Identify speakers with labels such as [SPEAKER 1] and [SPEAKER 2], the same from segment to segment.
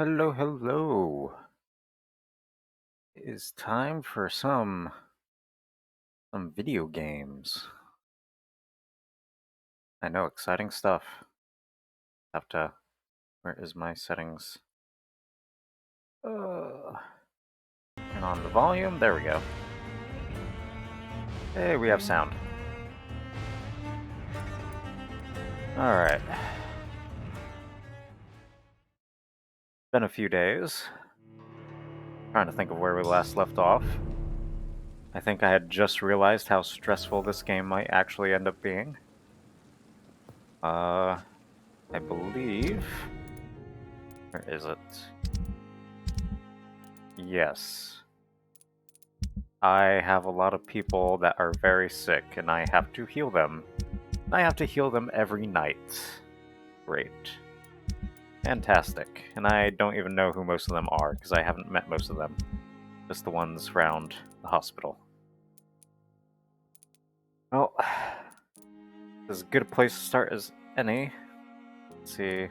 [SPEAKER 1] hello, hello. It is time for some video games. I know, exciting stuff. Have to. Where is my settings? Turn on the volume. There we go. Hey, we have sound. All right. Been a few days. Trying to think of where we last left off. I think I had just realized how stressful this game might actually end up being. I believe. Where is it? Yes. I have a lot of people that are very sick, and I have to heal them. I have to heal them every night. Great. Fantastic. And I don't even know who most of them are, because I haven't met most of them. Just the ones around the hospital. Well, this is as good a place to start as any. Let's see.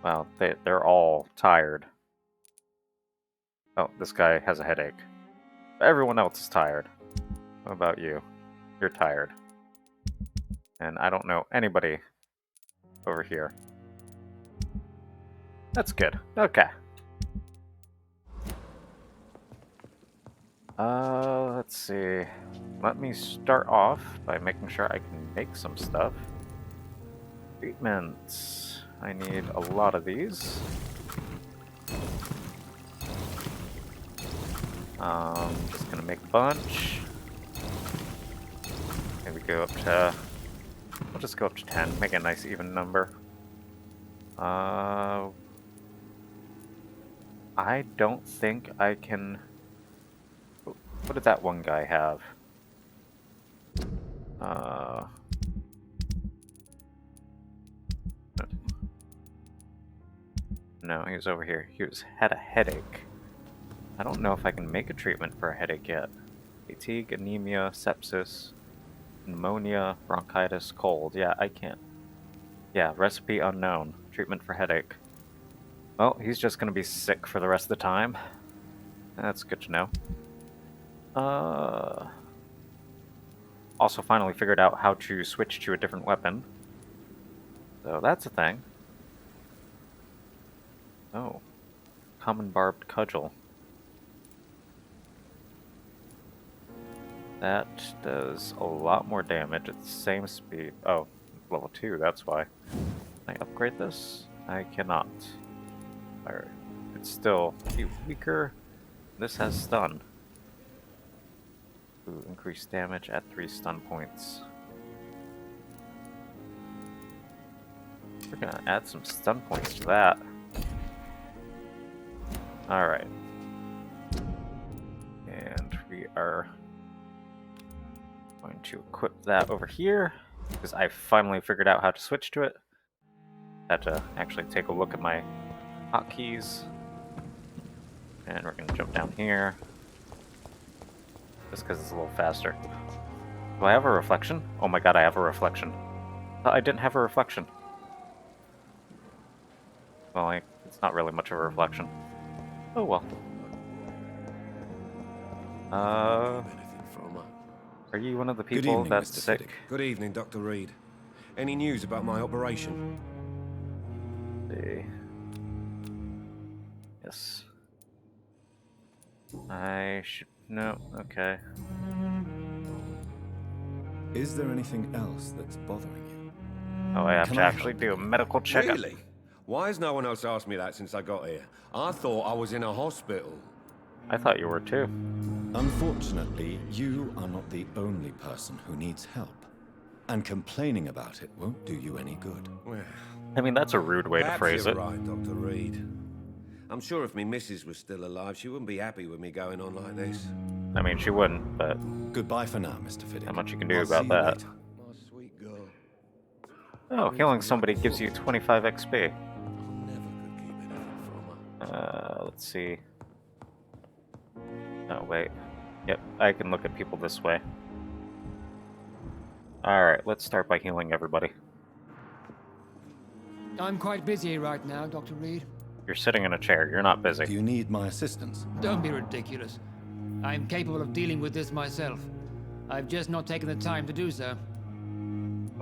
[SPEAKER 1] Well, they're all tired. Oh, this guy has a headache. But everyone else is tired. What about you? You're tired. And I don't know anybody over here. That's good. Okay. Let's see. Let me start off by making sure I can make some stuff. Treatments. I need a lot of these. Just gonna make a bunch. Maybe go up to... We'll just go up to 10. Make a nice even number. I don't think I can... What did that one guy have? No, he was over here. Had a headache. I don't know if I can make a treatment for a headache yet. Fatigue, anemia, sepsis, pneumonia, bronchitis, cold. Yeah, I can't. Yeah, recipe unknown. Treatment for headache. Well, he's just gonna be sick for the rest of the time. That's good to know. Also finally figured out how to switch to a different weapon. So that's a thing. Oh. Common barbed cudgel. That does a lot more damage at the same speed. Oh, level 2, that's why. Can I upgrade this? I cannot. Alright. It's still weaker. This has stun. Ooh, increased damage at 3 stun points. We're gonna add some stun points to that. Alright. And we are going to equip that over here, because I finally figured out how to switch to it. Had to actually take a look at my hotkeys. And we're gonna jump down here. Just because it's a little faster. Do I have a reflection? Oh my god, I have a reflection. I didn't have a reflection. Well, it's not really much of a reflection. Oh well. Are you one of the
[SPEAKER 2] Good
[SPEAKER 1] people
[SPEAKER 2] evening,
[SPEAKER 1] that's
[SPEAKER 2] Mr.
[SPEAKER 1] sick?
[SPEAKER 2] Fiddick. Good evening, Dr. Reed. Any news about my operation?
[SPEAKER 1] Let's see. Yes. I should... No, okay.
[SPEAKER 3] Is there anything else that's bothering you?
[SPEAKER 1] Oh, I have
[SPEAKER 3] Can
[SPEAKER 1] to
[SPEAKER 3] I
[SPEAKER 1] actually
[SPEAKER 3] help
[SPEAKER 1] do a
[SPEAKER 3] you?
[SPEAKER 1] medical checkup.
[SPEAKER 2] Really? Why has no one else asked me that since I got here? I thought I was in a hospital.
[SPEAKER 1] I thought you were too.
[SPEAKER 3] Unfortunately, you are not the only person who needs help. And complaining about it won't do you any good.
[SPEAKER 2] Well,
[SPEAKER 1] I mean, that's a rude way to
[SPEAKER 2] perhaps
[SPEAKER 1] phrase
[SPEAKER 2] you're
[SPEAKER 1] it.
[SPEAKER 2] right, Dr. Reed. I'm sure if me missus was still alive, she wouldn't be happy with me going on like this.
[SPEAKER 1] I mean, she wouldn't, but
[SPEAKER 3] Goodbye for now, Mr. Fiddick.
[SPEAKER 1] not much you can do
[SPEAKER 3] I'll
[SPEAKER 1] about
[SPEAKER 3] see you
[SPEAKER 1] that.
[SPEAKER 3] later.
[SPEAKER 2] My sweet girl.
[SPEAKER 1] Oh, healing somebody gives you 25 XP.
[SPEAKER 2] I never could keep anything from her.
[SPEAKER 1] Let's see. Oh, wait. Yep, I can look at people this way. Alright, let's start by healing everybody.
[SPEAKER 4] I'm quite busy right now, Dr. Reed.
[SPEAKER 1] You're sitting in a chair. You're not
[SPEAKER 3] Do
[SPEAKER 1] busy.
[SPEAKER 3] you need my assistance?
[SPEAKER 4] Don't be ridiculous. I'm capable of dealing with this myself. I've just not taken the time to do so.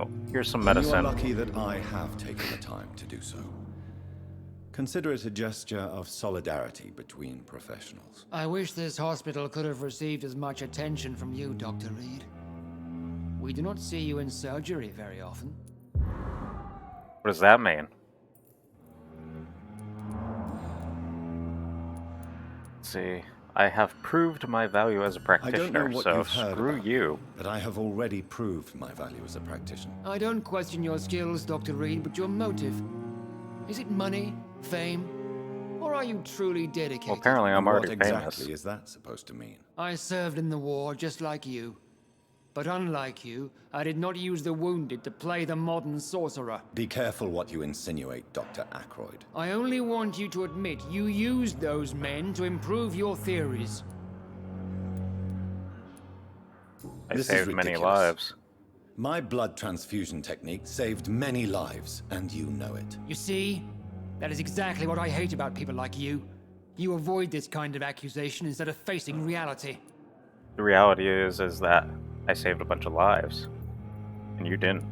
[SPEAKER 1] Oh, here's some
[SPEAKER 3] You are
[SPEAKER 1] medicine.
[SPEAKER 3] lucky that I have taken the time to do so. Consider it a gesture of solidarity between professionals.
[SPEAKER 4] I wish this hospital could have received as much attention from you, Dr. Reed. We do not see you in surgery very often.
[SPEAKER 1] What does that mean? Let's see. I have proved my value as a
[SPEAKER 3] I don't know
[SPEAKER 1] practitioner,
[SPEAKER 3] what
[SPEAKER 1] so
[SPEAKER 3] you've heard
[SPEAKER 1] screw
[SPEAKER 3] about,
[SPEAKER 1] you.
[SPEAKER 3] but I have already proved my value as a practitioner.
[SPEAKER 4] I don't question your skills, Dr. Reed, but your motive. Is it money, fame, or are you truly dedicated?
[SPEAKER 1] Well, apparently I'm
[SPEAKER 3] What
[SPEAKER 1] already
[SPEAKER 3] exactly
[SPEAKER 1] famous.
[SPEAKER 3] is that supposed to mean?
[SPEAKER 4] I served in the war just like you. But unlike you, I did not use the wounded to play the modern sorcerer.
[SPEAKER 3] Be careful what you insinuate, Dr. Ackroyd.
[SPEAKER 4] I only want you to admit you used those men to improve your theories.
[SPEAKER 1] I
[SPEAKER 3] This is
[SPEAKER 1] saved many
[SPEAKER 3] ridiculous.
[SPEAKER 1] lives.
[SPEAKER 3] My blood transfusion technique saved many lives, and you know it.
[SPEAKER 4] You see? That is exactly what I hate about people like you. You avoid this kind of accusation instead of facing reality.
[SPEAKER 1] The reality is that I saved a bunch of lives, and you didn't.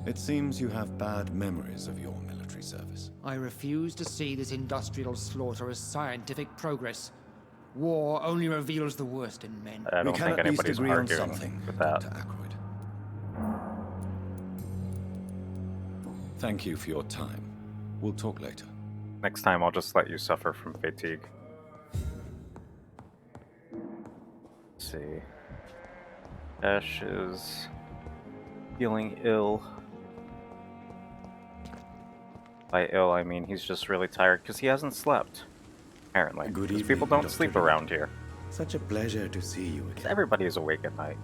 [SPEAKER 3] It seems you have bad memories of your military service.
[SPEAKER 4] I refuse to see this industrial slaughter as scientific progress. War only reveals the worst in men.
[SPEAKER 1] I
[SPEAKER 3] We
[SPEAKER 1] don't
[SPEAKER 3] can
[SPEAKER 1] think
[SPEAKER 3] at least
[SPEAKER 1] anybody's
[SPEAKER 3] agree on
[SPEAKER 1] arguing
[SPEAKER 3] something,
[SPEAKER 1] with that.
[SPEAKER 3] Dr. Ackroyd. Thank you for your time. We'll talk later.
[SPEAKER 1] Next time, I'll just let you suffer from fatigue. Let's see. Ash is feeling ill. By ill, I mean he's just really tired because he hasn't slept. Apparently.
[SPEAKER 5] Good
[SPEAKER 1] 'Cause
[SPEAKER 5] evening,
[SPEAKER 1] people don't
[SPEAKER 5] Dr.
[SPEAKER 1] sleep
[SPEAKER 5] Reed.
[SPEAKER 1] around here.
[SPEAKER 5] Such a pleasure to see you again.
[SPEAKER 1] Everybody is awake at night.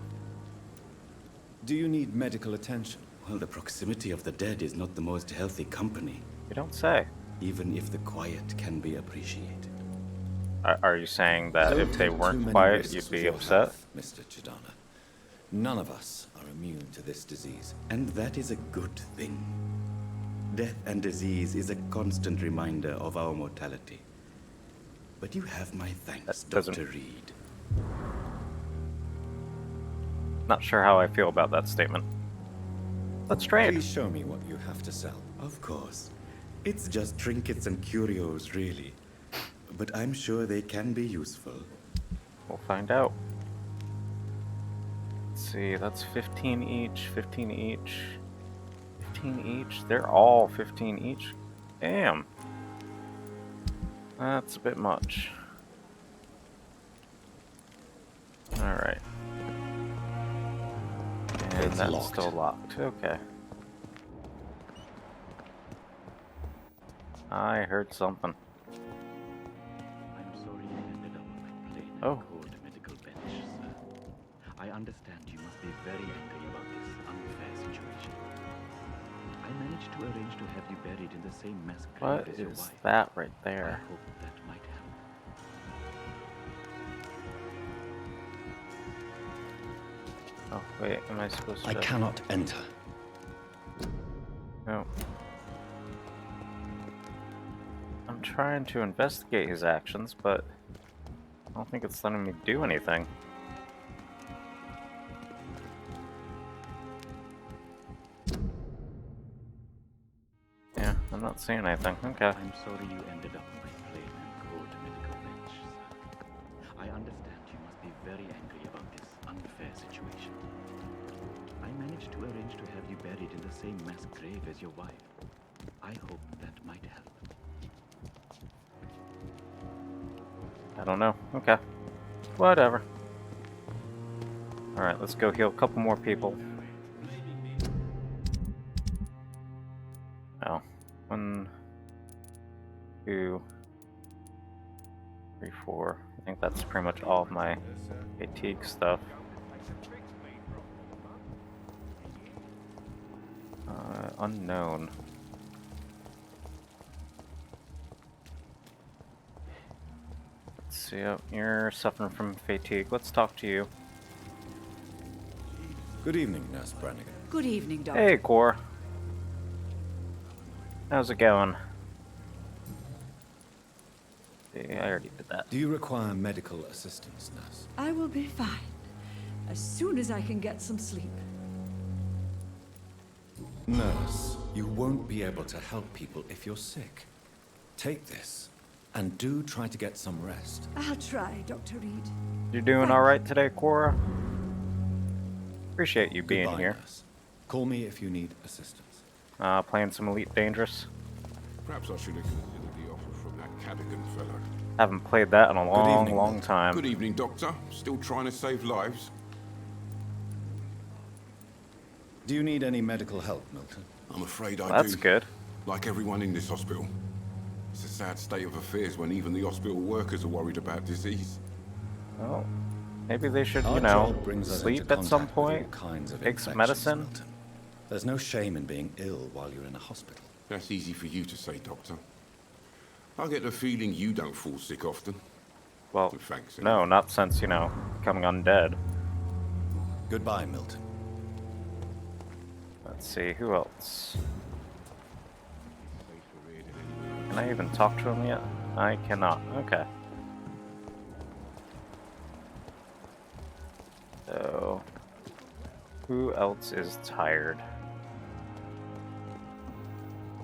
[SPEAKER 3] Do you need medical attention?
[SPEAKER 5] Well, the proximity of the dead is not the most healthy company,
[SPEAKER 1] You don't say.
[SPEAKER 5] even if the quiet can be appreciated.
[SPEAKER 1] Are you saying that
[SPEAKER 3] Don't
[SPEAKER 1] if they
[SPEAKER 3] take too
[SPEAKER 1] weren't
[SPEAKER 3] many
[SPEAKER 1] quiet,
[SPEAKER 3] risks
[SPEAKER 1] you'd
[SPEAKER 3] with
[SPEAKER 1] be
[SPEAKER 3] your
[SPEAKER 1] upset?
[SPEAKER 3] health, Mr. Chidana. None of us are immune to this disease.
[SPEAKER 5] And that is a good thing. Death and disease is a constant reminder of our mortality. But you have my thanks,
[SPEAKER 1] That doesn't-
[SPEAKER 5] Dr. Reed.
[SPEAKER 1] Not sure how I feel about that statement. Let's trade.
[SPEAKER 3] Please show me what you have to sell.
[SPEAKER 5] Of course. It's just trinkets and curios, really. But I'm sure they can be useful.
[SPEAKER 1] We'll find out. Let's see, that's 15 each, 15 each, 15 each. They're all 15 each. Damn. That's a bit much. Alright. And
[SPEAKER 3] It's
[SPEAKER 1] that's
[SPEAKER 3] locked.
[SPEAKER 1] still locked. Okay. I heard something.
[SPEAKER 6] I'm sorry you ended up on my plain and
[SPEAKER 1] Oh.
[SPEAKER 6] cold medical bench, sir. I understand you must be very angry about this unfair situation. I managed to arrange to have you buried in the same mass grave
[SPEAKER 1] What
[SPEAKER 6] as your
[SPEAKER 1] is
[SPEAKER 6] wife.
[SPEAKER 1] that right
[SPEAKER 6] I
[SPEAKER 1] there?
[SPEAKER 6] hope that might help.
[SPEAKER 1] Oh, wait, am I supposed to?
[SPEAKER 3] I cannot enter.
[SPEAKER 1] No. I'm trying to investigate his actions, but I don't think it's letting me do anything. Yeah, I'm not seeing anything. Okay.
[SPEAKER 6] I'm sorry you ended up on my plain and cold medical bench, sir. I understand you must be very angry about this unfair situation. I managed to arrange to have you buried in the same mass grave as your wife. I hope that might help.
[SPEAKER 1] I don't know. Okay. Whatever. Alright, let's go heal a couple more people. Oh. 1, 2, 3, 4. I think that's pretty much all of my fatigue stuff. Unknown. Let's see, oh, you're suffering from fatigue. Let's talk to you.
[SPEAKER 3] Good evening, Nurse Brannigan.
[SPEAKER 7] Good evening, Doctor.
[SPEAKER 1] Hey, Core. How's it going? See, I already did that.
[SPEAKER 3] Do you require medical assistance, nurse?
[SPEAKER 7] I will be fine. As soon as I can get some sleep.
[SPEAKER 3] Nurse, you won't be able to help people if you're sick. Take this, and do try to get some rest.
[SPEAKER 7] I'll try, Dr. Reed.
[SPEAKER 1] You doing alright today, Cora? Appreciate you being
[SPEAKER 3] Goodbye,
[SPEAKER 1] here.
[SPEAKER 3] nurse. Call me if you need assistance.
[SPEAKER 1] Playing some Elite Dangerous.
[SPEAKER 8] Perhaps I should have considered the offer from that Cadogan fellow.
[SPEAKER 1] Haven't played that in a long,
[SPEAKER 3] evening,
[SPEAKER 1] long
[SPEAKER 3] Milton.
[SPEAKER 1] time.
[SPEAKER 8] Good evening, Doctor. Still trying to save lives?
[SPEAKER 3] Do you need any medical help, Milton?
[SPEAKER 8] I'm afraid I
[SPEAKER 1] That's
[SPEAKER 8] do.
[SPEAKER 1] good.
[SPEAKER 8] Like everyone in this hospital. It's a sad state of affairs when even the hospital workers are worried about disease.
[SPEAKER 1] Well, maybe they should,
[SPEAKER 3] Our
[SPEAKER 1] you know,
[SPEAKER 3] job brings us
[SPEAKER 1] sleep
[SPEAKER 3] into
[SPEAKER 1] at some
[SPEAKER 3] contact with all
[SPEAKER 1] point.
[SPEAKER 3] kinds of
[SPEAKER 1] Take some
[SPEAKER 3] infections,
[SPEAKER 1] medicine.
[SPEAKER 3] Milton. There's no shame in being ill while you're in a hospital.
[SPEAKER 8] That's easy for you to say, Doctor. I get the feeling you don't fall sick often.
[SPEAKER 1] Well,
[SPEAKER 8] Thanks,
[SPEAKER 1] no, not since, you know, becoming undead.
[SPEAKER 3] Goodbye, Milton.
[SPEAKER 1] Let's see, who else? Can I even talk to him yet? I cannot. Okay. So, who else is tired?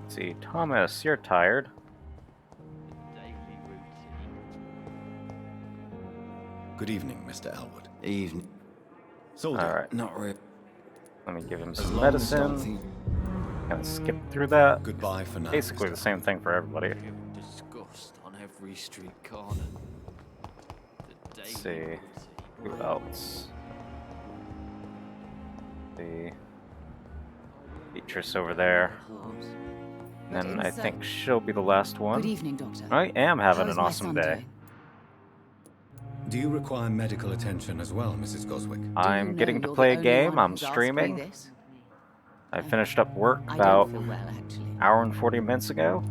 [SPEAKER 1] Let's see, Thomas, you're tired.
[SPEAKER 3] Good evening, Mr. Elwood.
[SPEAKER 9] Evening.
[SPEAKER 3] Soldier,
[SPEAKER 1] Alright,
[SPEAKER 9] Not really.
[SPEAKER 1] let me give him
[SPEAKER 3] as
[SPEAKER 1] some
[SPEAKER 3] long as
[SPEAKER 1] medicine.
[SPEAKER 9] Something
[SPEAKER 1] Kind of skip through that.
[SPEAKER 3] goodbye for now.
[SPEAKER 1] Basically
[SPEAKER 3] Mr.
[SPEAKER 1] the same thing for everybody.
[SPEAKER 9] disgust on every street corner. The
[SPEAKER 1] Let's
[SPEAKER 9] daily
[SPEAKER 1] see,
[SPEAKER 9] routine.
[SPEAKER 1] who else? The Beatrice over there.
[SPEAKER 9] Harms.
[SPEAKER 1] And then I think she'll be the last one.
[SPEAKER 10] Good evening, Doctor.
[SPEAKER 1] I am having
[SPEAKER 10] How is
[SPEAKER 1] an
[SPEAKER 10] my
[SPEAKER 1] awesome
[SPEAKER 10] son
[SPEAKER 1] day.
[SPEAKER 10] doing?
[SPEAKER 3] Do you require medical attention as well, Mrs. Goswick?
[SPEAKER 10] Do you
[SPEAKER 1] I'm
[SPEAKER 10] know
[SPEAKER 1] getting to
[SPEAKER 10] you're
[SPEAKER 1] play a
[SPEAKER 10] the only
[SPEAKER 1] game.
[SPEAKER 10] one
[SPEAKER 1] I'm
[SPEAKER 10] who's asked me
[SPEAKER 1] streaming.
[SPEAKER 10] this?
[SPEAKER 1] I finished up work
[SPEAKER 10] I
[SPEAKER 1] about
[SPEAKER 10] don't feel well, actually.
[SPEAKER 1] hour and 40 minutes ago.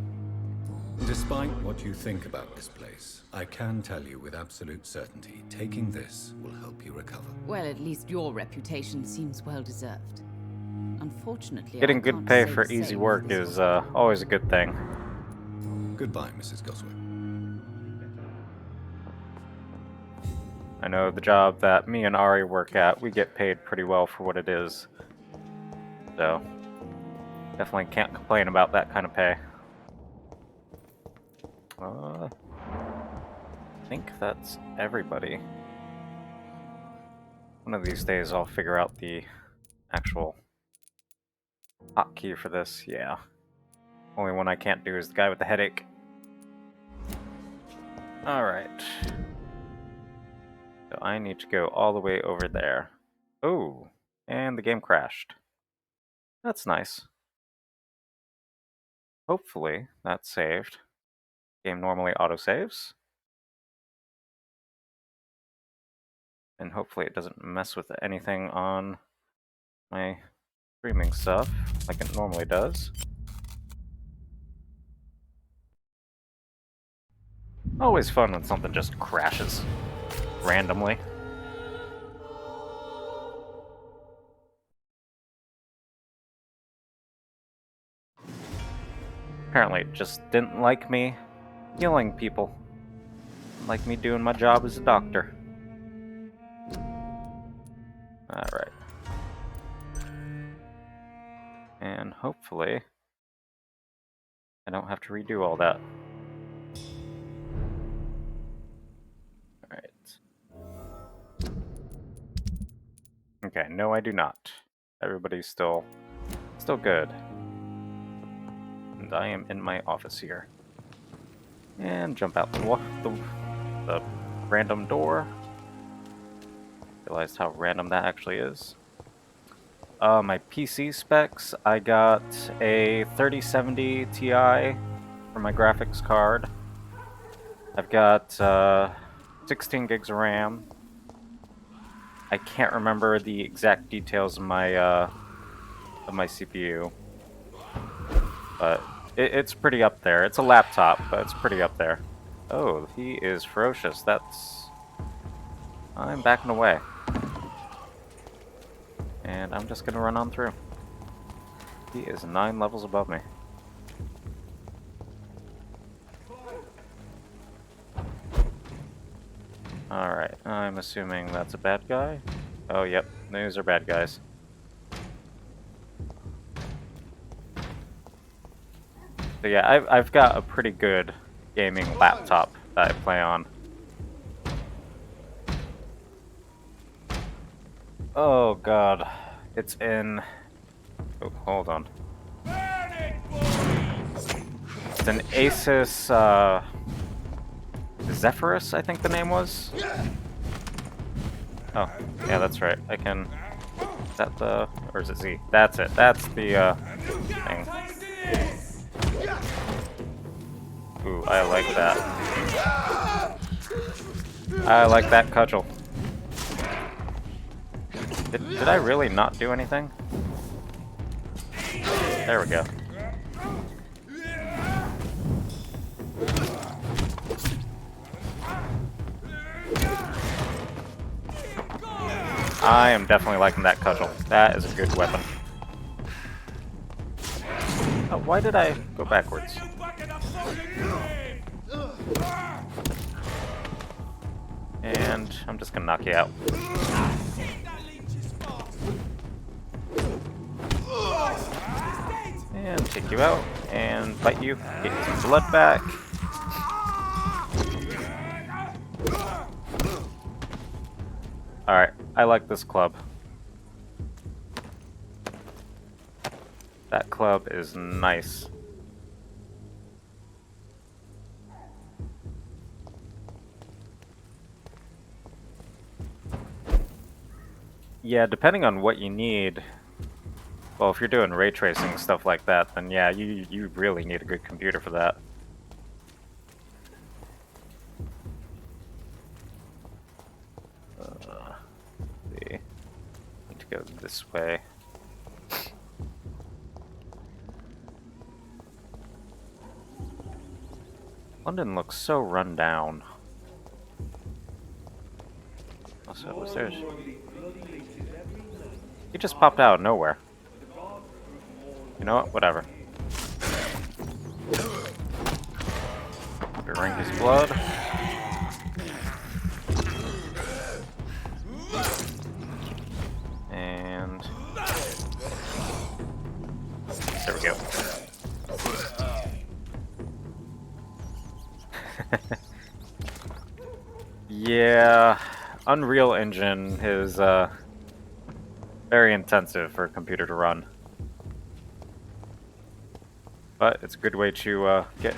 [SPEAKER 3] Despite what you think about this place, I can tell you with absolute certainty, taking this will help you recover.
[SPEAKER 10] Well, at least your reputation seems well deserved. Unfortunately,
[SPEAKER 1] Getting
[SPEAKER 10] I
[SPEAKER 1] good
[SPEAKER 10] can't
[SPEAKER 1] pay
[SPEAKER 10] say
[SPEAKER 1] for
[SPEAKER 10] the
[SPEAKER 1] easy
[SPEAKER 10] same
[SPEAKER 1] work
[SPEAKER 10] for this
[SPEAKER 1] is
[SPEAKER 10] hospital.
[SPEAKER 1] always a good thing.
[SPEAKER 3] Goodbye, Mrs. Goswick.
[SPEAKER 1] I know the job that me and Ari work at, we get paid pretty well for what it is. So, definitely can't complain about that kind of pay. I think that's everybody. One of these days I'll figure out the actual hotkey for this, yeah. Only one I can't do is the guy with the headache. Alright. So I need to go all the way over there. Oh, and the game crashed. That's nice. Hopefully that's saved. Game normally autosaves. And hopefully it doesn't mess with anything on my streaming stuff like it normally does. Always fun when something just crashes randomly. Apparently it just didn't like me healing people. Didn't like me doing my job as a doctor. Alright. And hopefully I don't have to redo all that. Alright. Okay, no I do not. Everybody's still good. And I am in my office here. And jump out the random door. Realized how random that actually is. My PC specs, I got a 3070 Ti for my graphics card. I've got 16 gigs of RAM. I can't remember the exact details of my CPU, but it's pretty up there. It's a laptop, but it's pretty up there. Oh, he is ferocious. I'm backing away. And I'm just gonna run on through. He is 9 levels above me. I'm assuming that's a bad guy. Oh, yep. Those are bad guys. So yeah, I've got a pretty good gaming laptop that I play on. Oh god. It's in... Oh, hold on. It's an Asus, Zephyrus, I think the name was? Oh, yeah, that's right. I can... Is that the... Or is it Z? That's it. That's the, thing. Ooh, I like that. I like that cudgel. Did I really not do anything? There we go. I am definitely liking that cudgel. That is a good weapon. Oh, why did I go backwards? And I'm just gonna knock you out. And take you out, and bite you, get you some blood back. Alright, I like this club. That club is nice. Yeah, depending on what you need. Well, if you're doing ray tracing, stuff like that, then yeah, you really need a good computer for that. See. Need to go this way. London looks so run down. Also, what's theirs? He just popped out of nowhere. You know what? Whatever. Drink his blood. And... there we go. Yeah, Unreal Engine is very intensive for a computer to run. But it's a good way to get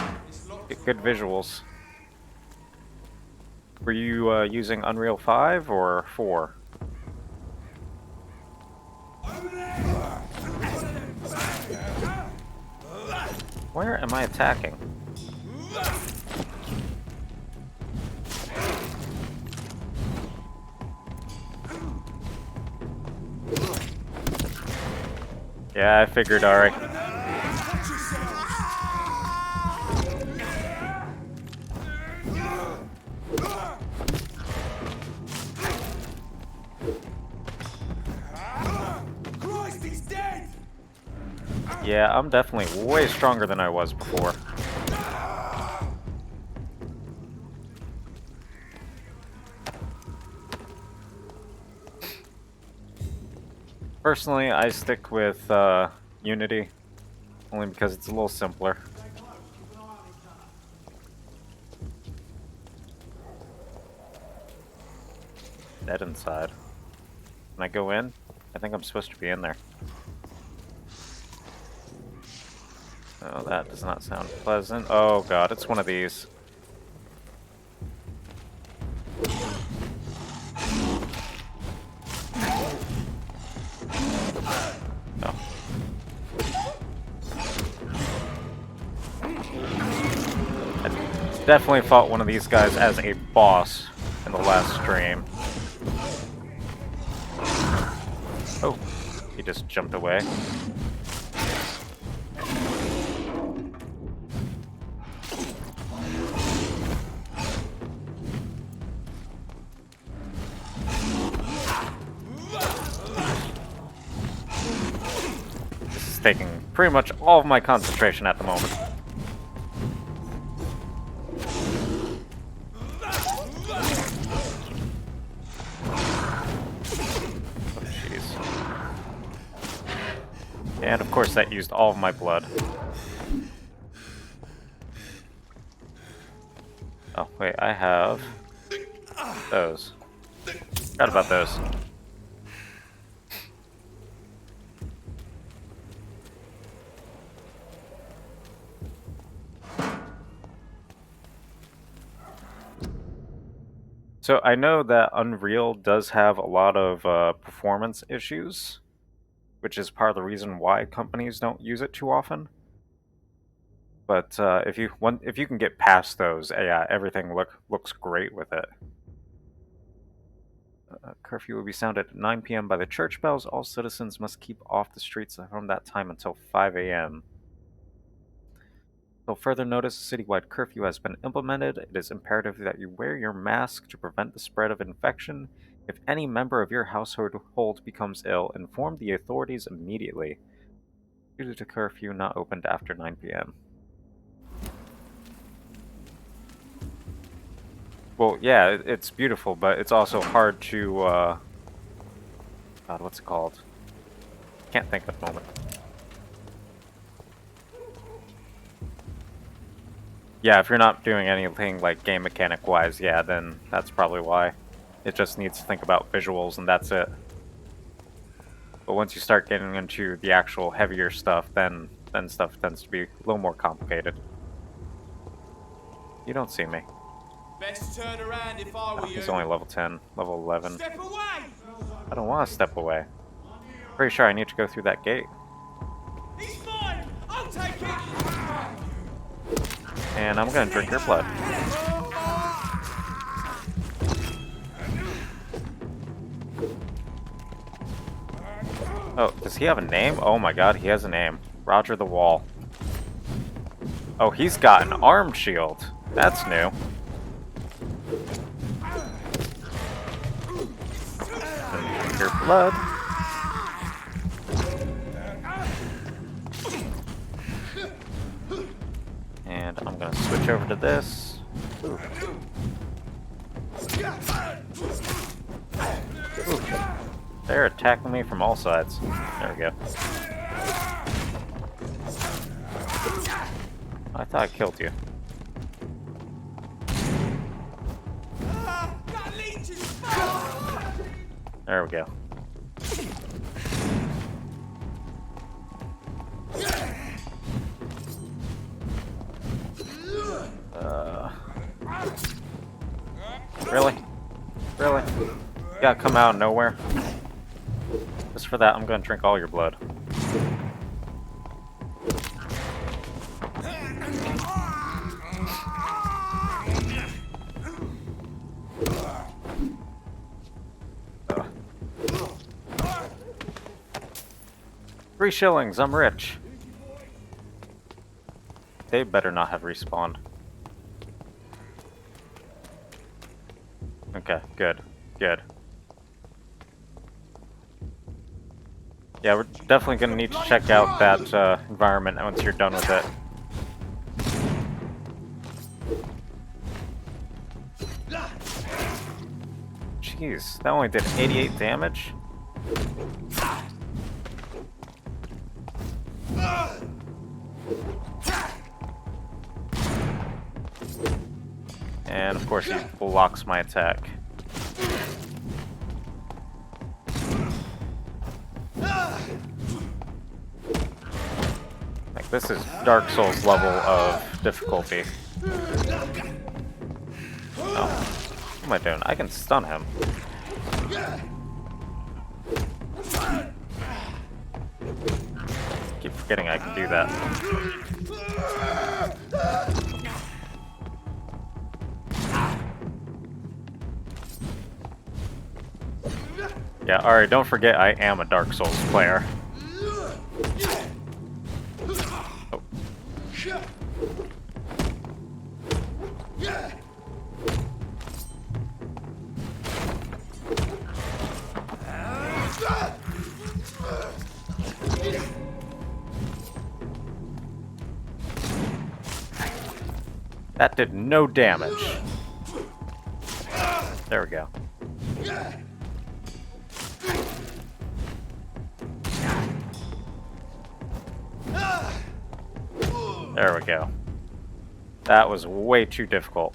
[SPEAKER 1] good visuals. Were you using Unreal 5 or 4? Where am I attacking? Yeah, I figured, Ari. Yeah, I'm definitely way stronger than I was before. Personally, I stick with Unity, only because it's a little simpler. Dead inside. Can I go in? I think I'm supposed to be in there. Oh, that does not sound pleasant. Oh god, it's one of these. No. I definitely fought one of these guys as a boss in the last stream. Oh, he just jumped away. Taking pretty much all of my concentration at the moment. And of course that used all of my blood. Oh, wait, I have those. Forgot about those. So I know that Unreal does have a lot of performance issues, which is part of the reason why companies don't use it too often. But if you can get past those, yeah, everything looks great with it. Curfew will be sounded at 9 p.m. by the church bells. All citizens must keep off the streets from that time until 5 a.m. Until further notice, a citywide curfew has been implemented. It is imperative that you wear your mask to prevent the spread of infection. If any member of your household becomes ill, inform the authorities immediately. Due to curfew not opened after 9 p.m. Well, yeah, it's beautiful, but it's also hard to, God, what's it called? Can't think at the moment. Yeah, if you're not doing anything like game mechanic-wise, yeah, then that's probably why. It just needs to think about visuals, and that's it. But once you start getting into the actual heavier stuff, then stuff tends to be a little more complicated. You don't see me.
[SPEAKER 11] Best turn around if I were you.
[SPEAKER 1] He's only level 10, level 11.
[SPEAKER 11] Step away!
[SPEAKER 1] I don't want to step away. Pretty sure I need to go through that gate.
[SPEAKER 11] He's mine! I'll take it!
[SPEAKER 1] And I'm gonna drink your blood. Oh, does he have a name? Oh my god, he has a name. Roger the Wall. Oh, he's got an arm shield. That's new. Drink your blood. And I'm gonna switch over to this. Ooh. Ooh. They're attacking me from all sides. There we go. I thought I killed you. There we go. Really? Really? You gotta come out of nowhere? Just for that, I'm gonna drink all your blood. $3 shillings, I'm rich. They better not have respawned. Okay, good. Good. Yeah, we're definitely gonna need to check out that environment once you're done with it. Jeez, that only did 88 damage? And of course he blocks my attack. Like, this is Dark Souls level of difficulty. Oh, what am I doing? I can stun him. Keep forgetting I can do that. Yeah, alright, don't forget I am a Dark Souls player. Oh. That did no damage. There we go. There we go. That was way too difficult.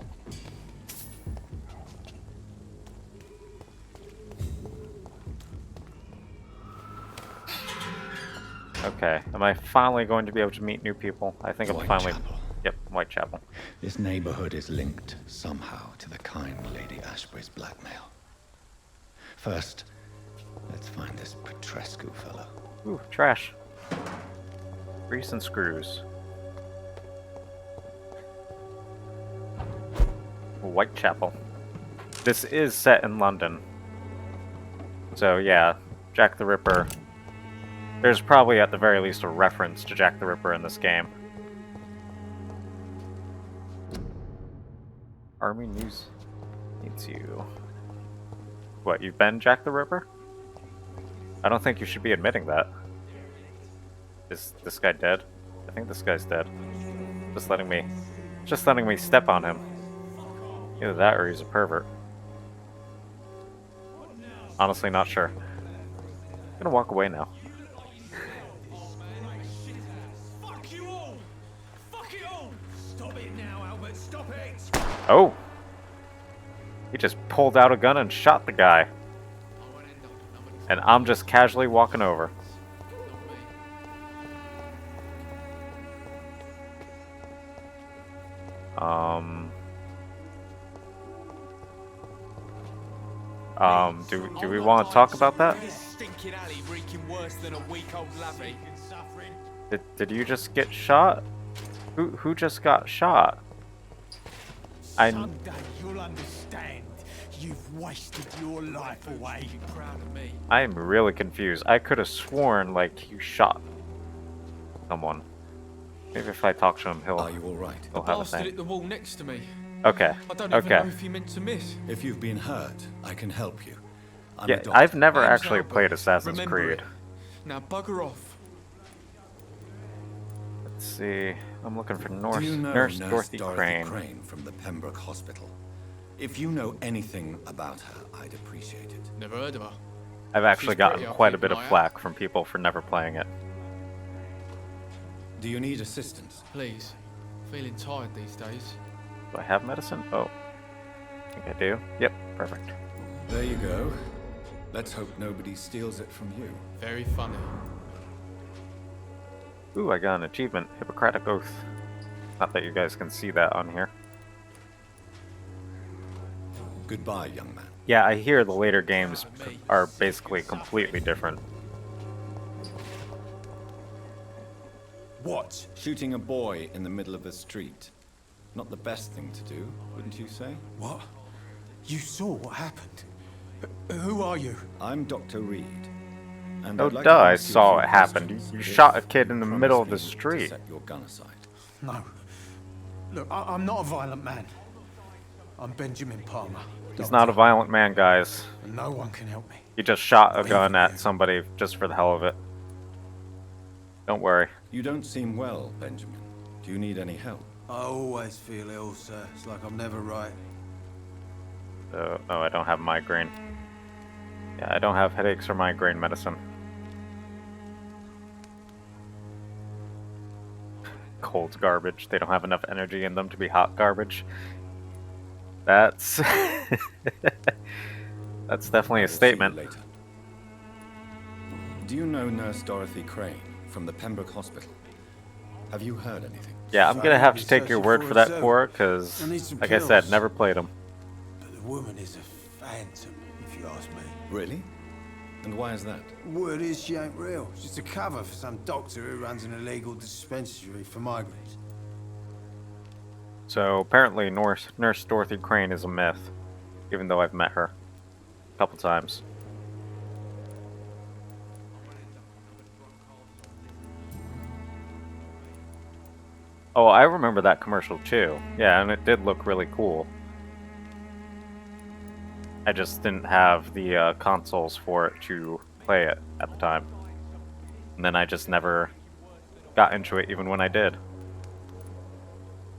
[SPEAKER 1] Okay, am I finally going to be able to meet new people? I think I'm finally...
[SPEAKER 3] Whitechapel.
[SPEAKER 1] Yep, Whitechapel.
[SPEAKER 3] This neighborhood is linked somehow to the kind Lady Ashbury's blackmail. First, let's find this Petrescu fellow.
[SPEAKER 1] Ooh, trash. Grease and screws. Whitechapel. This is set in London. So yeah, Jack the Ripper. There's probably at the very least a reference to Jack the Ripper in this game. Army News needs you. What, you've been Jack the Ripper? I don't think you should be admitting that. Is this guy dead? I think this guy's dead. Just letting me step on him. Either that or he's a pervert. Honestly, not sure. I'm gonna walk away now.
[SPEAKER 11] Fuck you all! Fuck it all! Stop it now, Albert, stop it!
[SPEAKER 1] Oh! He just pulled out a gun and shot the guy. And I'm just casually walking over. Do we want to talk about that?
[SPEAKER 11] This stinking alley reeking worse than a week-old lavvy.
[SPEAKER 1] Did you just get shot? Who just got shot?
[SPEAKER 11] Someday you'll understand. You've wasted your life away. Proud of me.
[SPEAKER 1] I am really confused. I could have sworn like you shot someone. Maybe if I talk to him, he'll.
[SPEAKER 3] Are you all right?
[SPEAKER 1] He'll have a
[SPEAKER 9] Bastard
[SPEAKER 1] thing.
[SPEAKER 9] hit the wall next to me.
[SPEAKER 1] Okay.
[SPEAKER 9] I don't even
[SPEAKER 1] Okay.
[SPEAKER 9] know if he meant to miss.
[SPEAKER 3] If you've been hurt, I can help you. I'm
[SPEAKER 1] Yeah,
[SPEAKER 3] a doctor.
[SPEAKER 1] I've never
[SPEAKER 9] Name's
[SPEAKER 1] actually
[SPEAKER 9] Albert.
[SPEAKER 1] played Assassin's
[SPEAKER 9] Remember
[SPEAKER 1] Creed.
[SPEAKER 9] it. Now bugger off.
[SPEAKER 1] Let's see. I'm looking for
[SPEAKER 3] Do you know
[SPEAKER 1] Nurse Dorothy Crane.
[SPEAKER 3] from the Pembroke Hospital? If you know anything about her, I'd appreciate it.
[SPEAKER 9] Never heard of her.
[SPEAKER 1] I've actually
[SPEAKER 9] She's
[SPEAKER 1] gotten
[SPEAKER 9] pretty, I'll
[SPEAKER 1] quite a
[SPEAKER 9] keep
[SPEAKER 1] bit
[SPEAKER 9] an
[SPEAKER 1] of
[SPEAKER 9] eye out.
[SPEAKER 1] flack from people for never playing it.
[SPEAKER 3] Do you need assistance?
[SPEAKER 9] Please. Feeling tired these days.
[SPEAKER 1] Do I have medicine? Oh. I think I do. Yep, perfect.
[SPEAKER 3] There you go. Let's hope nobody steals it from you.
[SPEAKER 9] Very funny.
[SPEAKER 1] Ooh, I got an achievement. Hippocratic Oath. Not that you guys can see that on here.
[SPEAKER 3] Goodbye, young man.
[SPEAKER 1] Yeah, I hear the later games are basically completely different.
[SPEAKER 3] What? Shooting a boy in the middle of the street. Not the best thing to do, wouldn't you say?
[SPEAKER 11] What? You saw what happened? Who are you?
[SPEAKER 3] I'm Dr. Reed. And
[SPEAKER 1] Oh,
[SPEAKER 3] I'd like
[SPEAKER 1] duh,
[SPEAKER 3] to
[SPEAKER 1] I
[SPEAKER 3] ask you a
[SPEAKER 1] saw
[SPEAKER 3] few
[SPEAKER 1] it happen.
[SPEAKER 3] questions
[SPEAKER 1] You
[SPEAKER 3] if
[SPEAKER 1] shot a kid in the
[SPEAKER 3] promise
[SPEAKER 1] middle of
[SPEAKER 3] me
[SPEAKER 1] the
[SPEAKER 3] to
[SPEAKER 1] street.
[SPEAKER 3] set your gun aside.
[SPEAKER 11] No. Look, I'm not a violent man. I'm Benjamin Palmer.
[SPEAKER 1] He's not a violent man, guys.
[SPEAKER 11] And no one can help me.
[SPEAKER 1] He just shot a gun at somebody just for the hell of it. Don't worry.
[SPEAKER 3] You don't seem well, Benjamin. Do you need any help?
[SPEAKER 11] I always feel ill, sir. It's like I'm never right.
[SPEAKER 1] Oh, I don't have migraine. Yeah, I don't have headaches or migraine medicine. Cold garbage. They don't have enough energy in them to be hot garbage. That's... That's definitely a statement.
[SPEAKER 3] Later. Do you know Nurse Dorothy Crane from the Pembroke Hospital? Have you heard anything?
[SPEAKER 1] Yeah, I'm gonna have to take your word for that for it, because, like I said, never played them.
[SPEAKER 11] But the woman is a phantom, if you ask me.
[SPEAKER 3] Really? And why is that?
[SPEAKER 11] Word is she ain't real. She's a cover for some doctor who runs an illegal dispensary for migrants.
[SPEAKER 1] So apparently Nurse Dorothy Crane is a myth, even though I've met her a couple times. Oh, I remember that commercial too. Yeah, and it did look really cool. I just didn't have the consoles for it to play it at the time. And then I just never got into it even when I did.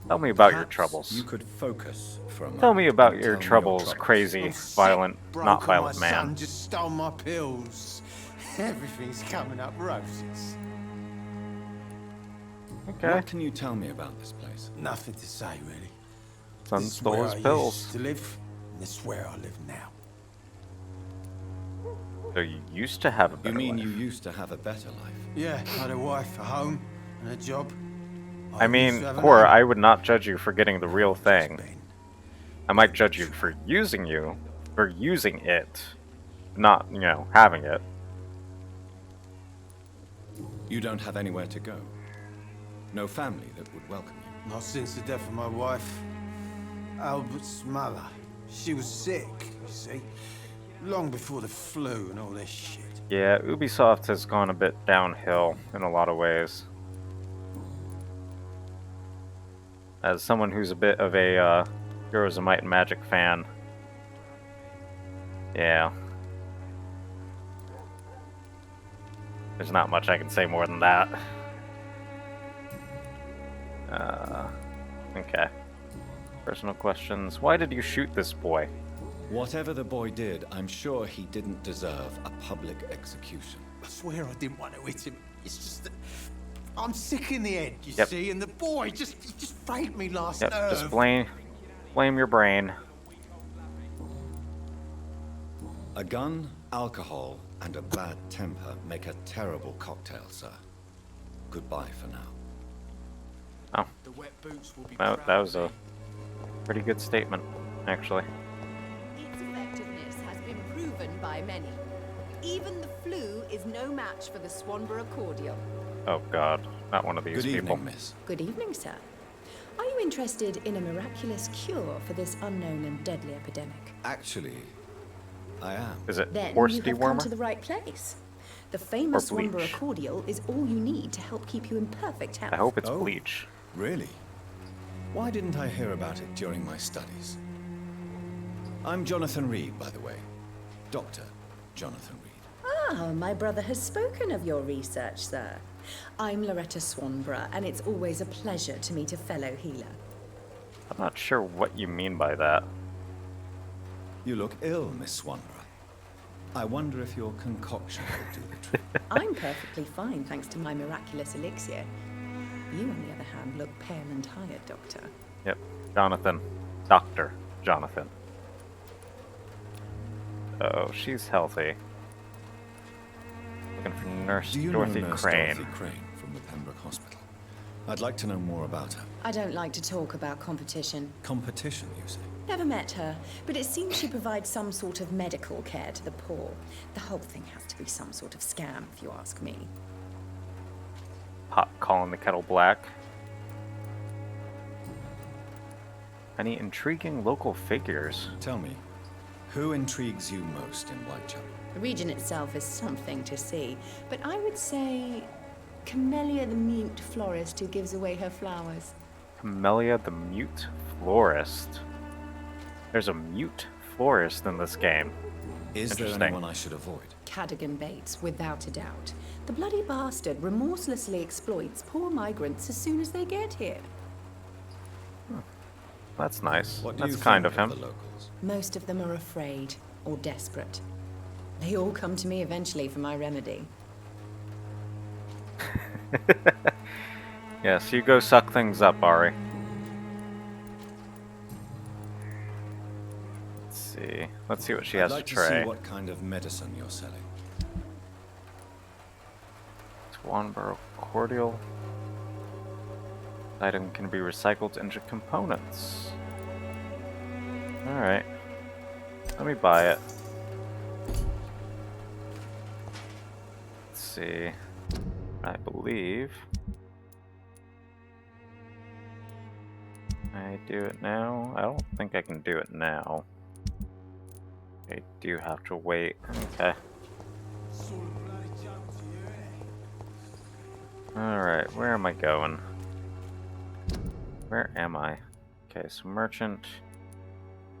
[SPEAKER 1] Tell me about your troubles.
[SPEAKER 3] You could focus for a moment.
[SPEAKER 1] Tell me about
[SPEAKER 3] and
[SPEAKER 1] your
[SPEAKER 3] tell me
[SPEAKER 1] troubles, crazy,
[SPEAKER 11] I'm sick,
[SPEAKER 1] violent,
[SPEAKER 11] broke,
[SPEAKER 1] not
[SPEAKER 11] and
[SPEAKER 1] violent
[SPEAKER 11] my
[SPEAKER 1] man.
[SPEAKER 11] son just stole my pills. Everything's coming up roses.
[SPEAKER 1] Okay.
[SPEAKER 3] What can you tell me about this place?
[SPEAKER 11] Nothing to say, really.
[SPEAKER 1] Son
[SPEAKER 11] This is
[SPEAKER 1] stole
[SPEAKER 11] where
[SPEAKER 1] his
[SPEAKER 11] I
[SPEAKER 1] pills.
[SPEAKER 11] used to live, and this is where I live now.
[SPEAKER 1] So you used to have a better
[SPEAKER 3] You mean
[SPEAKER 1] life.
[SPEAKER 3] you used to have a better life?
[SPEAKER 11] Yeah, I had a wife, a home, and a job.
[SPEAKER 1] I
[SPEAKER 11] used
[SPEAKER 1] mean,
[SPEAKER 11] to have a
[SPEAKER 1] Cora,
[SPEAKER 11] name.
[SPEAKER 1] I would not judge you for getting the real thing.
[SPEAKER 11] Ben.
[SPEAKER 1] I might judge you for using it, not, you know, having it.
[SPEAKER 3] You don't have anywhere to go? No family that would welcome you?
[SPEAKER 11] Not since the death of my wife, Albert's mother. She was sick, you see. Long before the flu and all this shit.
[SPEAKER 1] Yeah, Ubisoft has gone a bit downhill in a lot of ways. As someone who's a bit of a Heroes of Might and Magic fan, yeah. There's not much I can say more than that. Okay. Personal questions. Why did you shoot this boy?
[SPEAKER 3] Whatever the boy did, I'm sure he didn't deserve a public execution.
[SPEAKER 11] I swear I didn't want to hit him. It's just that I'm sick in the head, you
[SPEAKER 1] Yep.
[SPEAKER 11] see, and the boy he just failed me last
[SPEAKER 1] Yep,
[SPEAKER 11] nerve.
[SPEAKER 1] just blame your brain.
[SPEAKER 3] A gun, alcohol, and a bad temper make a terrible cocktail, sir. Goodbye for now.
[SPEAKER 1] Oh,
[SPEAKER 9] The wet boots will be
[SPEAKER 1] that
[SPEAKER 9] proud
[SPEAKER 1] was
[SPEAKER 9] of
[SPEAKER 1] a
[SPEAKER 9] me.
[SPEAKER 1] pretty good statement, actually.
[SPEAKER 12] Its effectiveness has been proven by many. Even the flu is no match for the Swanborough cordial.
[SPEAKER 1] Oh god, not one of these
[SPEAKER 3] Good
[SPEAKER 1] people.
[SPEAKER 3] evening, miss.
[SPEAKER 12] Good evening, sir. Are you interested in a miraculous cure for this unknown and deadly epidemic?
[SPEAKER 3] Actually, I am.
[SPEAKER 1] Is it
[SPEAKER 12] Then
[SPEAKER 1] horse
[SPEAKER 12] you have come
[SPEAKER 1] dewormer?
[SPEAKER 12] to the right place. The famous
[SPEAKER 1] Or bleach?
[SPEAKER 12] Swanborough cordial is all you need to help keep you in perfect health.
[SPEAKER 1] I hope it's
[SPEAKER 3] Oh.
[SPEAKER 1] bleach.
[SPEAKER 3] Really? Why didn't I hear about it during my studies? I'm Jonathan Reed, by the way. Dr. Jonathan Reed.
[SPEAKER 12] Ah, my brother has spoken of your research, sir. I'm Loretta Swanborough, and it's always a pleasure to meet a fellow healer.
[SPEAKER 1] I'm not sure what you mean by that.
[SPEAKER 3] You look ill, Miss Swanborough. I wonder if your concoction will do the trick.
[SPEAKER 12] I'm perfectly fine, thanks to my miraculous elixir. You, on the other hand, look pale and tired, Doctor.
[SPEAKER 1] Yep, Jonathan. Dr. Jonathan. Oh, she's healthy. Looking for Nurse
[SPEAKER 3] Do you
[SPEAKER 1] Dorothy
[SPEAKER 3] know Nurse
[SPEAKER 1] Crane.
[SPEAKER 3] Dorothy Crane from the Pembroke Hospital? I'd like to know more about her.
[SPEAKER 12] I don't like to talk about competition.
[SPEAKER 3] Competition, you say?
[SPEAKER 12] Never met her, but it seems she provides some sort of medical care to the poor. The whole thing has to be some sort of scam, if you ask me.
[SPEAKER 1] Pot calling the kettle black. Any intriguing local figures?
[SPEAKER 3] Tell me, who intrigues you most in Whitechapel?
[SPEAKER 12] The region itself is something to see, but I would say Camellia the mute florist who gives away her flowers.
[SPEAKER 1] Camellia the Mute Florist. There's a mute florist in this game.
[SPEAKER 3] Is there
[SPEAKER 1] Interesting.
[SPEAKER 3] anyone I should avoid?
[SPEAKER 12] Cadogan Bates, without a doubt. The bloody bastard remorselessly exploits poor migrants as soon as they get here.
[SPEAKER 1] That's nice.
[SPEAKER 3] What do
[SPEAKER 1] That's
[SPEAKER 3] you
[SPEAKER 1] kind
[SPEAKER 3] think
[SPEAKER 1] of him.
[SPEAKER 3] the locals?
[SPEAKER 12] Most of them are afraid or desperate. They all come to me eventually for my remedy.
[SPEAKER 1] Yes, you go suck things up, Ari. Let's see what she has
[SPEAKER 3] I'd like
[SPEAKER 1] to
[SPEAKER 3] to see
[SPEAKER 1] tray.
[SPEAKER 3] what kind of medicine you're selling.
[SPEAKER 1] Swanborough Cordial. Item can be recycled into components. Alright. Let me buy it. Let's see. I believe I do it now. I don't think I can do it now. I do have to wait. Okay. Alright, where am I going? Where am I? Okay, so merchant.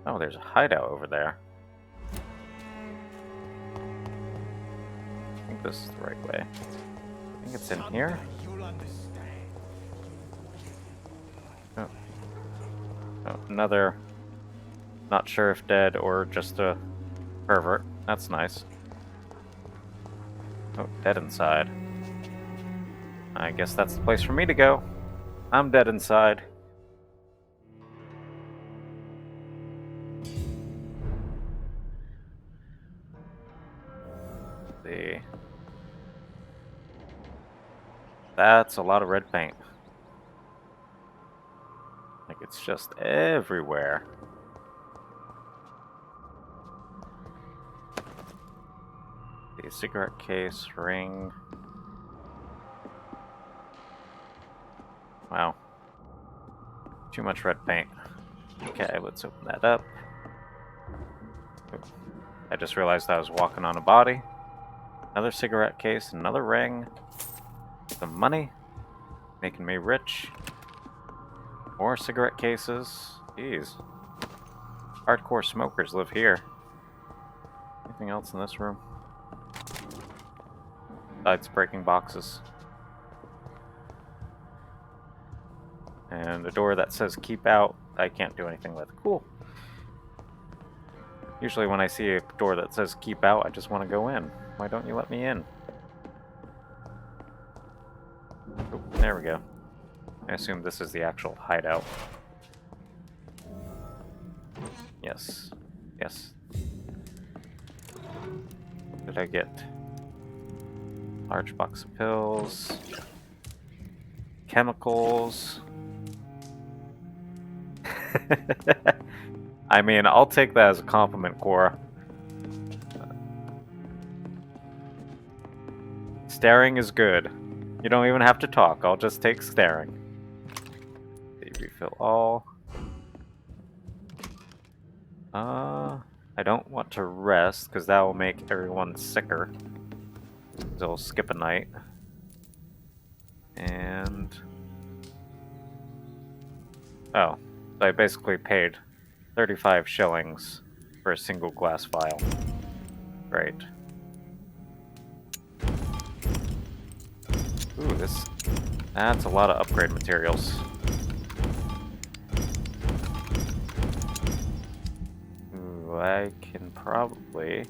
[SPEAKER 1] Oh, there's a hideout over there. I think this is the right way. I think it's in here. Oh. Oh, another. Not sure if dead or just a pervert. That's nice. Oh, dead inside. I guess that's the place for me to go. I'm dead inside. Let's see. That's a lot of red paint. Like, it's just everywhere. The cigarette case, ring. Wow. Too much red paint. Okay, let's open that up. I just realized I was walking on a body. Another cigarette case, another ring. Some money. Making me rich. More cigarette cases. Jeez. Hardcore smokers live here. Anything else in this room? Besides breaking boxes. And a door that says keep out, I can't do anything with. Cool. Usually when I see a door that says keep out, I just want to go in. Why don't you let me in? Oh, there we go. I assume this is the actual hideout. Yes. Yes. What did I get? Large box of pills. Chemicals. I mean, I'll take that as a compliment, Cora. Staring is good. You don't even have to talk, I'll just take staring. Refill all. I don't want to rest, because that will make everyone sicker. So I'll skip a night. And... oh, so I basically paid 35 shillings for a single glass vial. Great. Ooh, that's a lot of upgrade materials. Ooh, I can probably...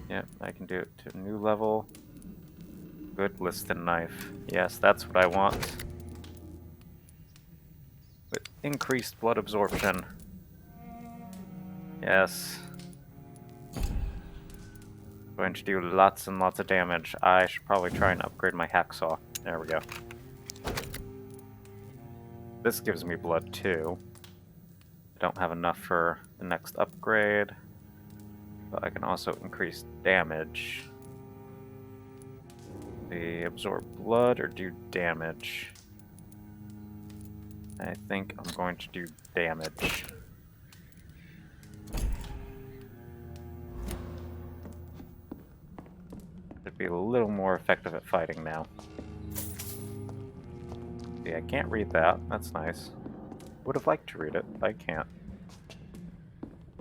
[SPEAKER 1] yep, I can do it to a new level. Good listed knife. Yes, that's what I want. With increased blood absorption. Yes. Going to do lots and lots of damage. I should probably try and upgrade my hacksaw. There we go. This gives me blood too. I don't have enough for the next upgrade. But I can also increase damage. They absorb blood or do damage. I think I'm going to do damage. Should be a little more effective at fighting now. See, I can't read that. That's nice. Would have liked to read it, but I can't.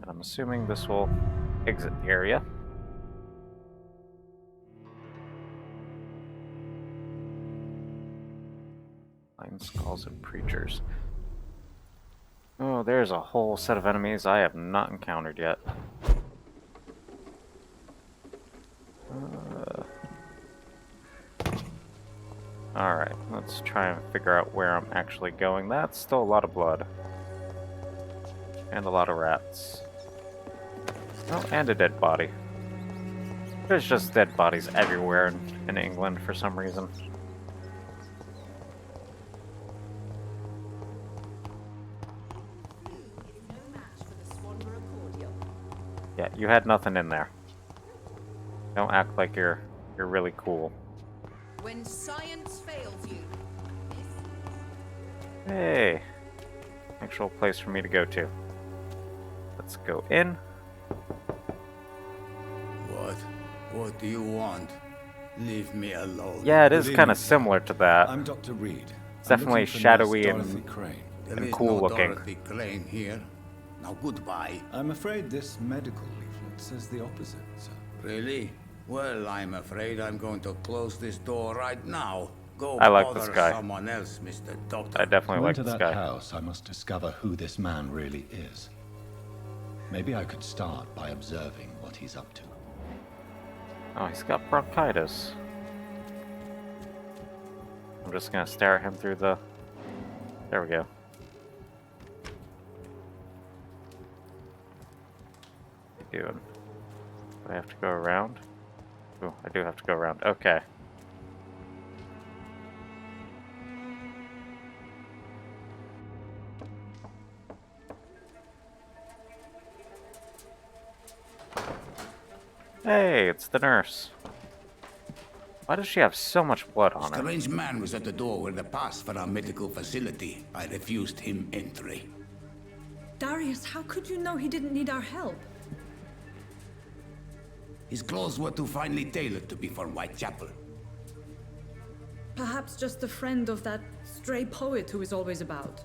[SPEAKER 1] And I'm assuming this will exit the area. Lion skulls and preachers. Oh, there's a whole set of enemies I have not encountered yet. Alright, let's try and figure out where I'm actually going. That's still a lot of blood. And a lot of rats. Oh, and a dead body. There's just dead bodies everywhere in England for some reason. Yeah, you had nothing in there. Don't act like you're really cool.
[SPEAKER 13] When science fails you.
[SPEAKER 1] Hey, actual place for me to go to. Let's go in.
[SPEAKER 11] What do you want? Leave me alone.
[SPEAKER 1] Yeah, it is kind of similar to that.
[SPEAKER 3] I'm Dr. Reed.
[SPEAKER 1] It's definitely shadowy and cool looking.
[SPEAKER 11] Dorothy Crane here. Now goodbye.
[SPEAKER 3] I'm afraid this medical leaflet says the opposite, sir.
[SPEAKER 11] Really? Well, I'm afraid I'm going to close this door right now. Go
[SPEAKER 1] I like
[SPEAKER 11] bother
[SPEAKER 1] this guy.
[SPEAKER 11] someone else, Mr. Doctor.
[SPEAKER 1] I definitely like
[SPEAKER 3] to
[SPEAKER 1] this
[SPEAKER 3] that
[SPEAKER 1] guy.
[SPEAKER 3] house, I must discover who this man really is. Maybe I could start by observing what he's up to.
[SPEAKER 1] Oh, he's got bronchitis. just gonna stare at him through the... There we go. What are you doing? Do I have to go around? Oh, I do have to go around. Okay. Hey, it's the nurse. Why does she have so much blood on her?
[SPEAKER 14] Strange man was at the door with a pass for our medical facility. I refused him entry.
[SPEAKER 7] Darius, how could you know he didn't need our help?
[SPEAKER 14] His clothes were too finely tailored to be for Whitechapel.
[SPEAKER 7] Perhaps just a friend of that stray poet who is always about.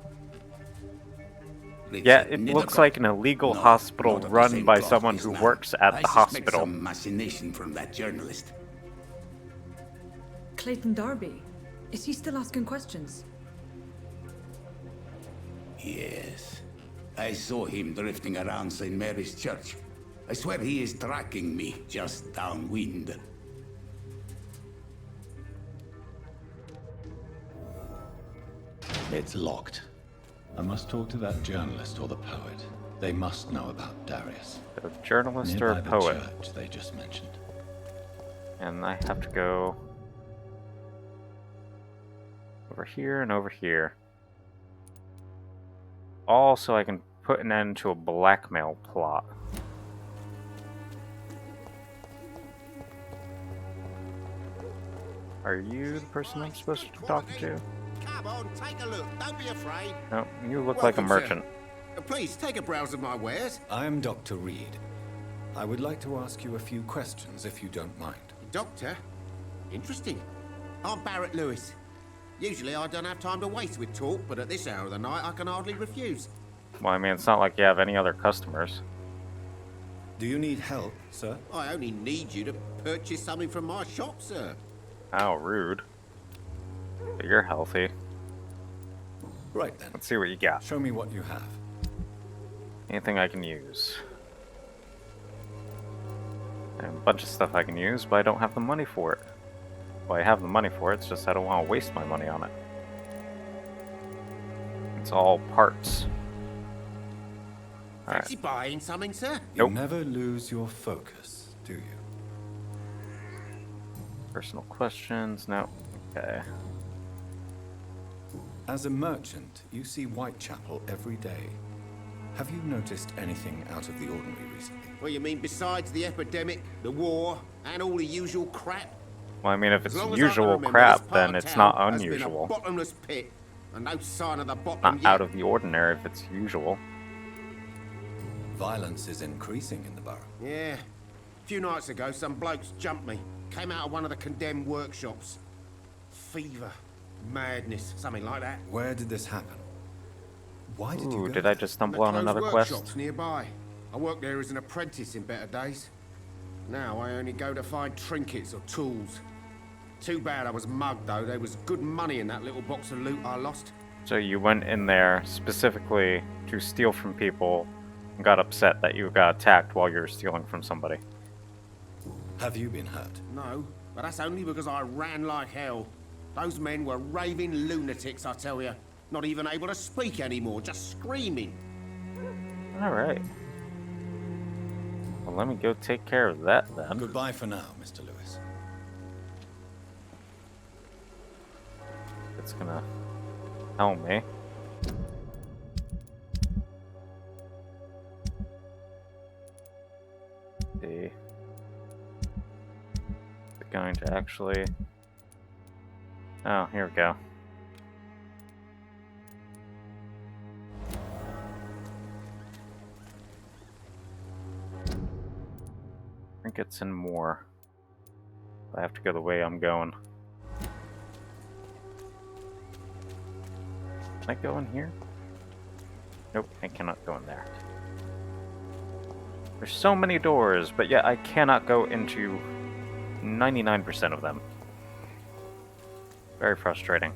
[SPEAKER 1] Yeah, it looks like an illegal hospital run by someone who works at the hospital.
[SPEAKER 14] Some machination from that journalist.
[SPEAKER 7] Clayton Darby. Is he still asking questions?
[SPEAKER 14] Yes. I saw him drifting around St. Mary's Church. I swear he is tracking me just downwind.
[SPEAKER 3] It's locked. I must talk to that journalist or the poet. They must know about Darius.
[SPEAKER 1] The journalist
[SPEAKER 3] Nearby
[SPEAKER 1] or poet?
[SPEAKER 3] the church they just mentioned.
[SPEAKER 1] And I have to go over here and over here. All so I can put an end to a blackmail plot. Are you the person I'm supposed to talk to?
[SPEAKER 2] Come on, take a look. Don't be afraid.
[SPEAKER 1] No, you look like a merchant.
[SPEAKER 2] Please, take a browse of my wares.
[SPEAKER 15] I am Dr. Reed. I would like to ask you a few questions, if you don't mind.
[SPEAKER 2] Doctor? Interesting. I'm Barrett Lewis. Usually I don't have time to waste with talk, but at this hour of the night I can hardly refuse.
[SPEAKER 1] Well, I mean, it's not like you have any other customers.
[SPEAKER 15] Do you need help, sir?
[SPEAKER 2] I only need you to purchase something from my shop, sir.
[SPEAKER 1] How rude. But you're healthy.
[SPEAKER 15] Right then.
[SPEAKER 1] Let's see what you got.
[SPEAKER 15] Show me what you have.
[SPEAKER 1] Anything I can use. And a bunch of stuff I can use, but I don't have the money for it. Well, I have the money for it, it's just I don't want to waste my money on it. It's all parts. Alright.
[SPEAKER 2] Fancy buying something, sir?
[SPEAKER 15] You never lose your focus, do you?
[SPEAKER 1] Personal questions? No. Okay.
[SPEAKER 15] As a merchant, you see Whitechapel every day. Have you noticed anything out of the ordinary recently?
[SPEAKER 2] Well, you mean besides the epidemic, the war, and all the usual crap?
[SPEAKER 1] Well, I mean, if it's
[SPEAKER 2] As long as I can
[SPEAKER 1] usual
[SPEAKER 2] remember,
[SPEAKER 1] crap,
[SPEAKER 2] this part
[SPEAKER 1] then
[SPEAKER 2] of
[SPEAKER 1] it's
[SPEAKER 2] town
[SPEAKER 1] not
[SPEAKER 2] has been a
[SPEAKER 1] unusual.
[SPEAKER 2] bottomless pit, and no sign of the bottom
[SPEAKER 1] Not
[SPEAKER 2] yet.
[SPEAKER 1] out of the ordinary if it's usual.
[SPEAKER 15] Violence is increasing in the borough.
[SPEAKER 2] Yeah. A few nights ago, some blokes jumped me. Came out of one of the condemned workshops. Fever. Madness. Something like that.
[SPEAKER 15] Where did this happen? Why did you
[SPEAKER 1] Ooh,
[SPEAKER 15] go
[SPEAKER 1] did I just stumble on another
[SPEAKER 2] workshops
[SPEAKER 1] quest?
[SPEAKER 2] nearby. I worked there as an apprentice in better days. Now I only go to find trinkets or tools. Too bad I was mugged, though. There was good money in that little box of loot I lost.
[SPEAKER 1] So you went in there specifically to steal from people and got upset that you got attacked while you were stealing from somebody.
[SPEAKER 15] Have you been hurt?
[SPEAKER 2] No, but that's only because I ran like hell. Those men were raving lunatics, I tell you. Not even able to speak anymore, just screaming.
[SPEAKER 1] Alright. Well, let me go take care of that then.
[SPEAKER 15] Goodbye for now, Mr. Lewis.
[SPEAKER 1] It's gonna help me. See. Is it going to actually... Oh, here we go. Trinkets and more. I have to go the way I'm going. Can I go in here? Nope, I cannot go in there. There's so many doors, but yet I cannot go into 99% of them. Very frustrating.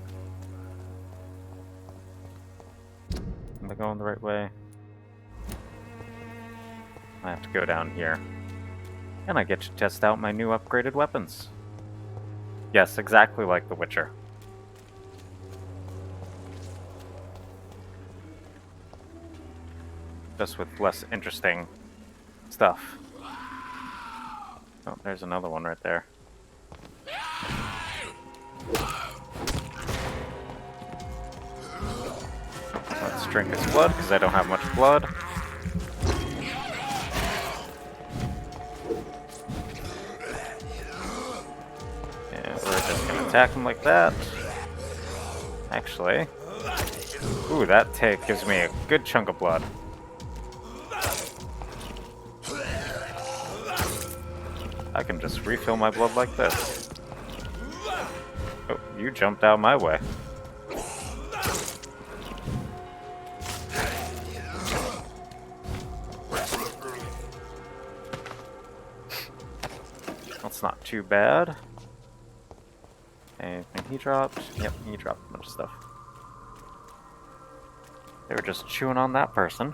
[SPEAKER 1] Am I going the right way? I have to go down here. And I get to test out my new upgraded weapons. Yes, exactly like The Witcher. just with less interesting stuff. Oh, there's another one right there. Let's drink his blood, because I don't have much blood. And we're just gonna attack him like that. Actually. Ooh, that take gives me a good chunk of blood. I can just refill my blood like this. Oh, you jumped out my way. That's not too bad. Anything he dropped? Yep, he dropped a bunch of stuff. They were just chewing on that person.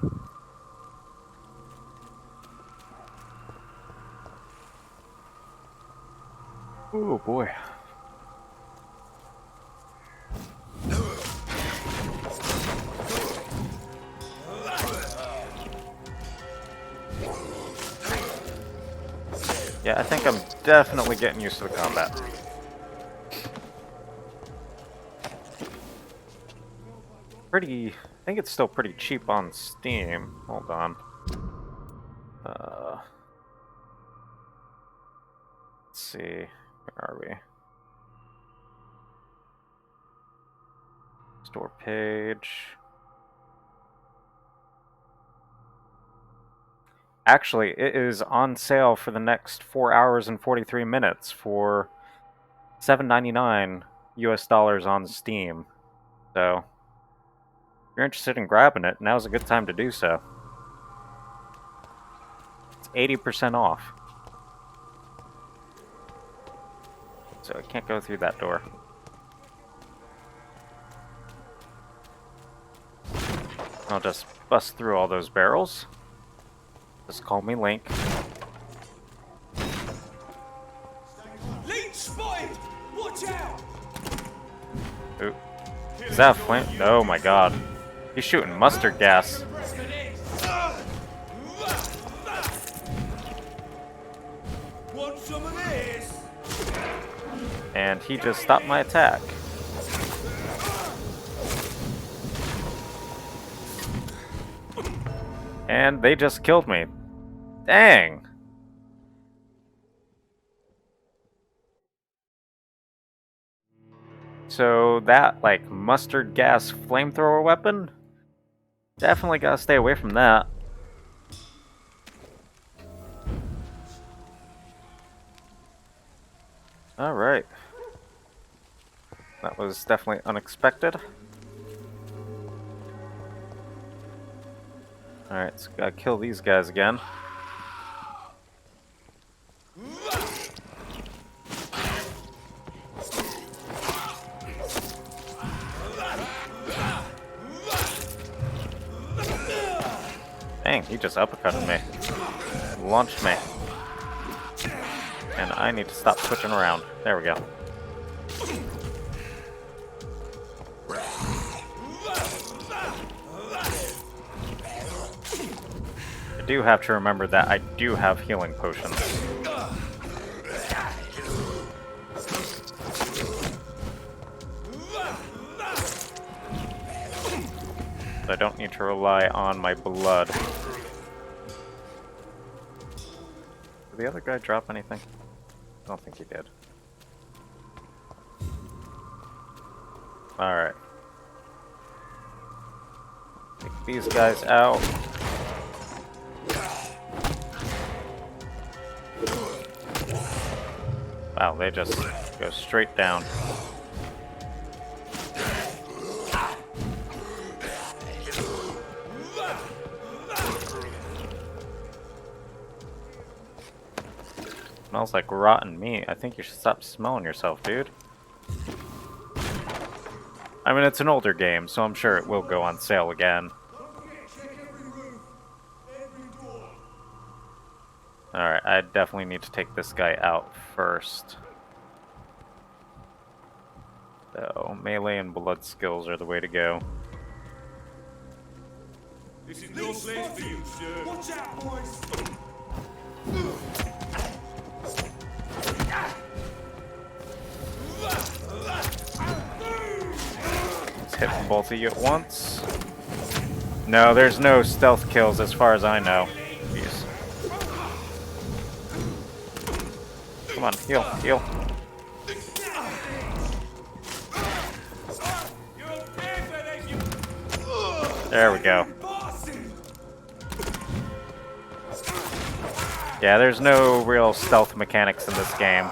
[SPEAKER 1] Oh boy. Yeah, I think I'm definitely getting used to the combat. I think it's still pretty cheap on Steam. Hold on. Let's see. Where are we? Store page. Actually, it is on sale for the next 4 hours and 43 minutes for $7.99 US dollars on Steam. So, if you're interested in grabbing it, now's a good time to do so. It's 80% off. So I can't go through that door. I'll just bust through all those barrels. Just call me Link.
[SPEAKER 16] Leech spotted! Watch out!
[SPEAKER 1] Ooh. Is that a flame? Oh my god. He's shooting mustard gas.
[SPEAKER 16] Want some of this?
[SPEAKER 1] And he just stopped my attack. And they just killed me. Dang! So that, like, mustard gas flamethrower weapon? Definitely gotta stay away from that. Alright. That was definitely unexpected. Alright, so gotta kill these guys again. Dang, he just uppercutted me. Launched me. And I need to stop switching around. There we go. I do have to remember that I do have healing potions. I don't need to rely on my blood. Did the other guy drop anything? I don't think he did. Alright. Take these guys out. Wow, they just go straight down. Smells like rotten meat. I think you should stop smelling yourself, dude. I mean, it's an older game, so I'm sure it will go on sale again. Alright, I definitely need to take this guy out first. So, melee and blood skills are the way to go.
[SPEAKER 16] This is no place for you, sir. Watch out, boys!
[SPEAKER 1] Let's hit both of you at once. No, there's no stealth kills as far as I know. Jeez. Come on, heal, heal. There we go. Yeah, there's no real stealth mechanics in this game,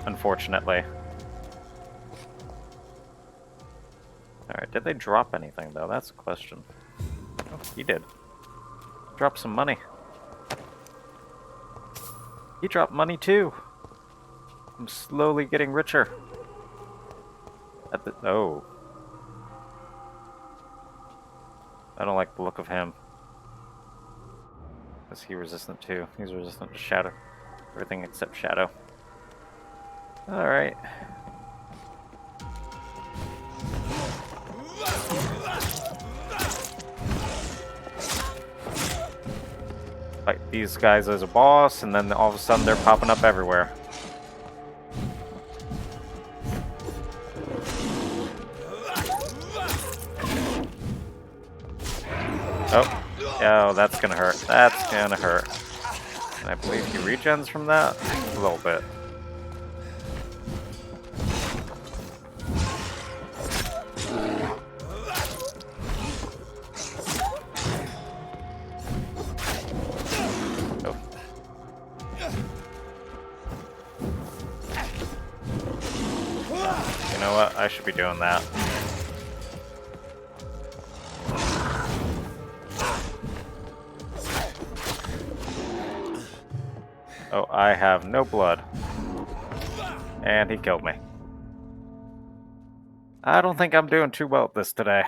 [SPEAKER 1] unfortunately. Alright, did they drop anything though? That's a question. Oh, he did. Drop some money. He dropped money too. I'm slowly getting richer. Oh. I don't like the look of him. Is he resistant too? He's resistant to shadow. Everything except shadow. Alright. Fight these guys as a boss, and then all of a sudden they're popping up everywhere. Oh. Oh, that's gonna hurt. That's gonna hurt. And I believe he regens from that? A little bit. Oh. You know what? I should be doing that. Oh, I have no blood. And he killed me. I don't think I'm doing too well at this today.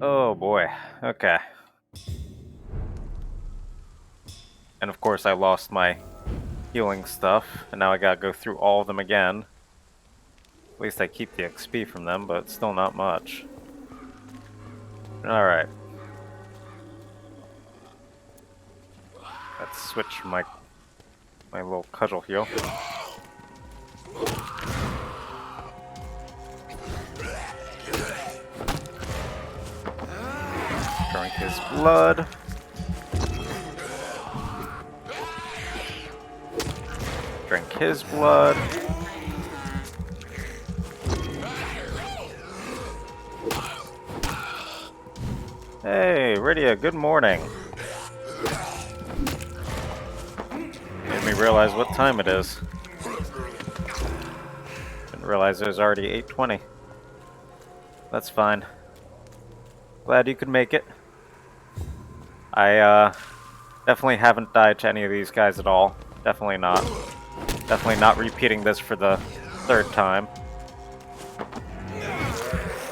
[SPEAKER 1] Oh boy. Okay. And of course I lost my healing stuff, and now I gotta go through all of them again. At least I keep the XP from them, but still not much. Alright. Let's switch my little cudgel heal. Drink his blood. Drink his blood. Hey, Rydia, good morning. Made me realize what time it is. Didn't realize it was already 8:20. That's fine. Glad you could make it. I definitely haven't died to any of these guys at all. Definitely not. Definitely not repeating this for the third time.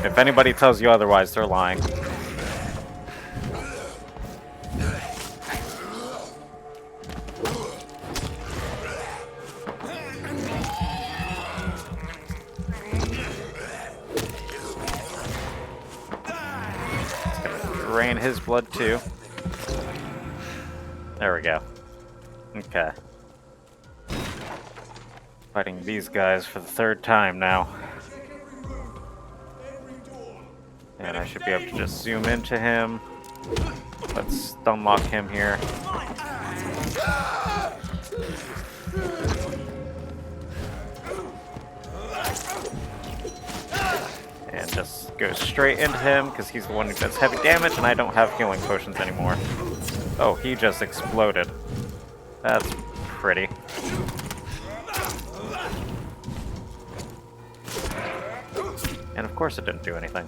[SPEAKER 1] If anybody tells you otherwise, they're lying. Drain his blood too. There we go. Okay. Fighting these guys for the third time now. And I should be able to just zoom into him. Let's unlock him here. And just go straight into him, because he's the one who does heavy damage, and I don't have healing potions anymore. Oh, he just exploded. That's pretty. And of course it didn't do anything.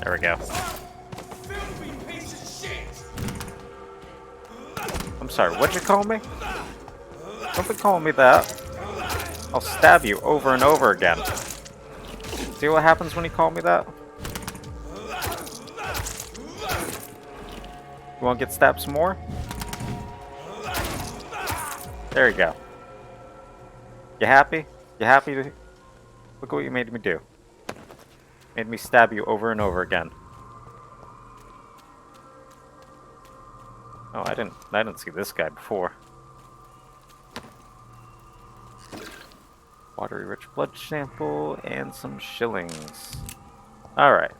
[SPEAKER 1] There we go. I'm sorry, what'd you call me? Don't be calling me that. I'll stab you over and over again. See what happens when you call me that? You want to get stabbed some more? There you go. You happy? You happy to... Look what you made me do. Made me stab you over and over again. Oh, I didn't see this guy before. Watery rich blood sample and some shillings. Alright.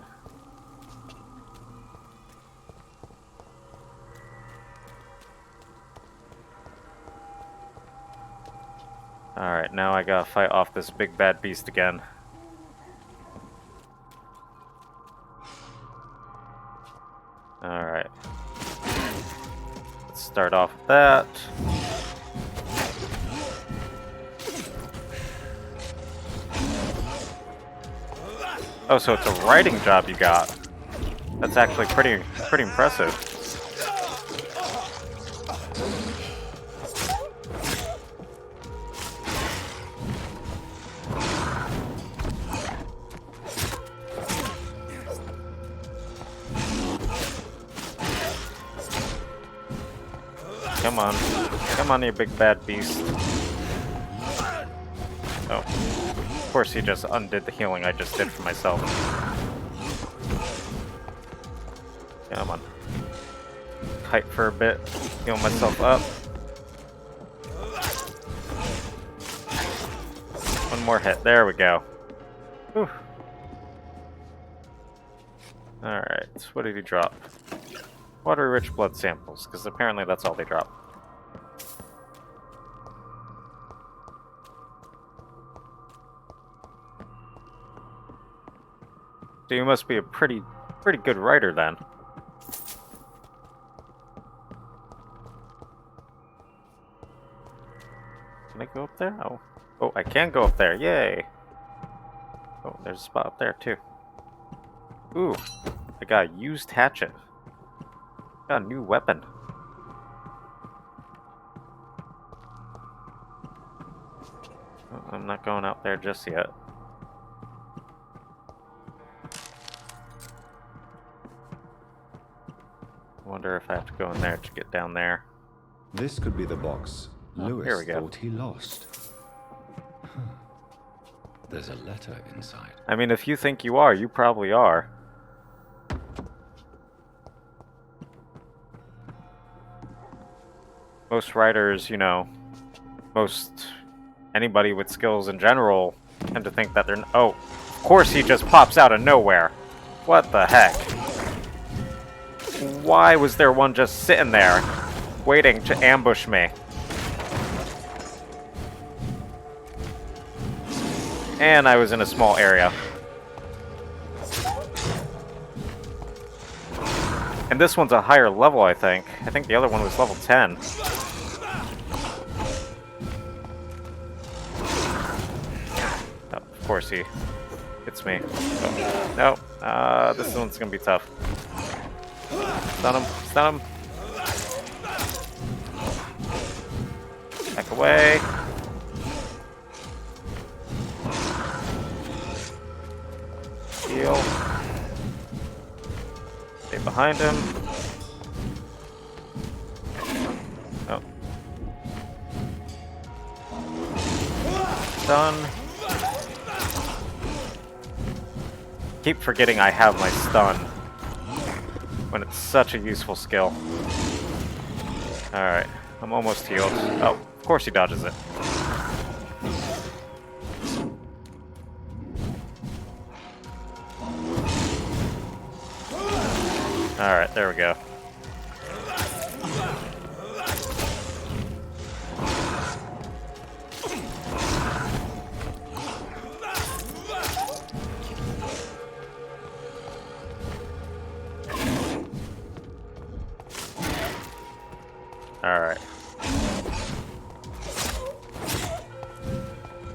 [SPEAKER 1] Alright, now I gotta fight off this big bad beast again. Alright. Let's start off with that. Oh, so it's a writing job you got. That's actually pretty impressive. Come on. Come on, you big bad beast. Oh. Of course he just undid the healing I just did for myself. Come on. Kite for a bit. Heal myself up. One more hit. There we go. Whew. Alright, what did he drop? Water-rich blood samples, because apparently that's all they drop. So you must be a pretty good writer then. Can I go up there? Oh. Oh, I can go up there. Yay! Oh, there's a spot up there too. Ooh, I got a used hatchet. Got a new weapon. Oh, I'm not going out there just yet. Wonder if I have to go in there to get down there.
[SPEAKER 3] This could be the box Lewis
[SPEAKER 1] here we go.
[SPEAKER 3] thought he lost. Huh. There's a letter inside.
[SPEAKER 1] I mean, if you think you are, you probably are. Most writers, you know, anybody with skills in general tend to think that they're... Oh, of course he just pops out of nowhere. What the heck? Why was there one just sitting there, waiting to ambush me? And I was in a small area. And this one's a higher level, I think. I think the other one was level 10. Oh, of course he hits me. Oh, no, this one's gonna be tough. Stun him, stun him. Back away. Heal. Stay behind him. Oh. Stun. Keep forgetting I have my stun when it's such a useful skill. Alright, I'm almost healed. Oh, of course he dodges it. Alright, there we go. Alright.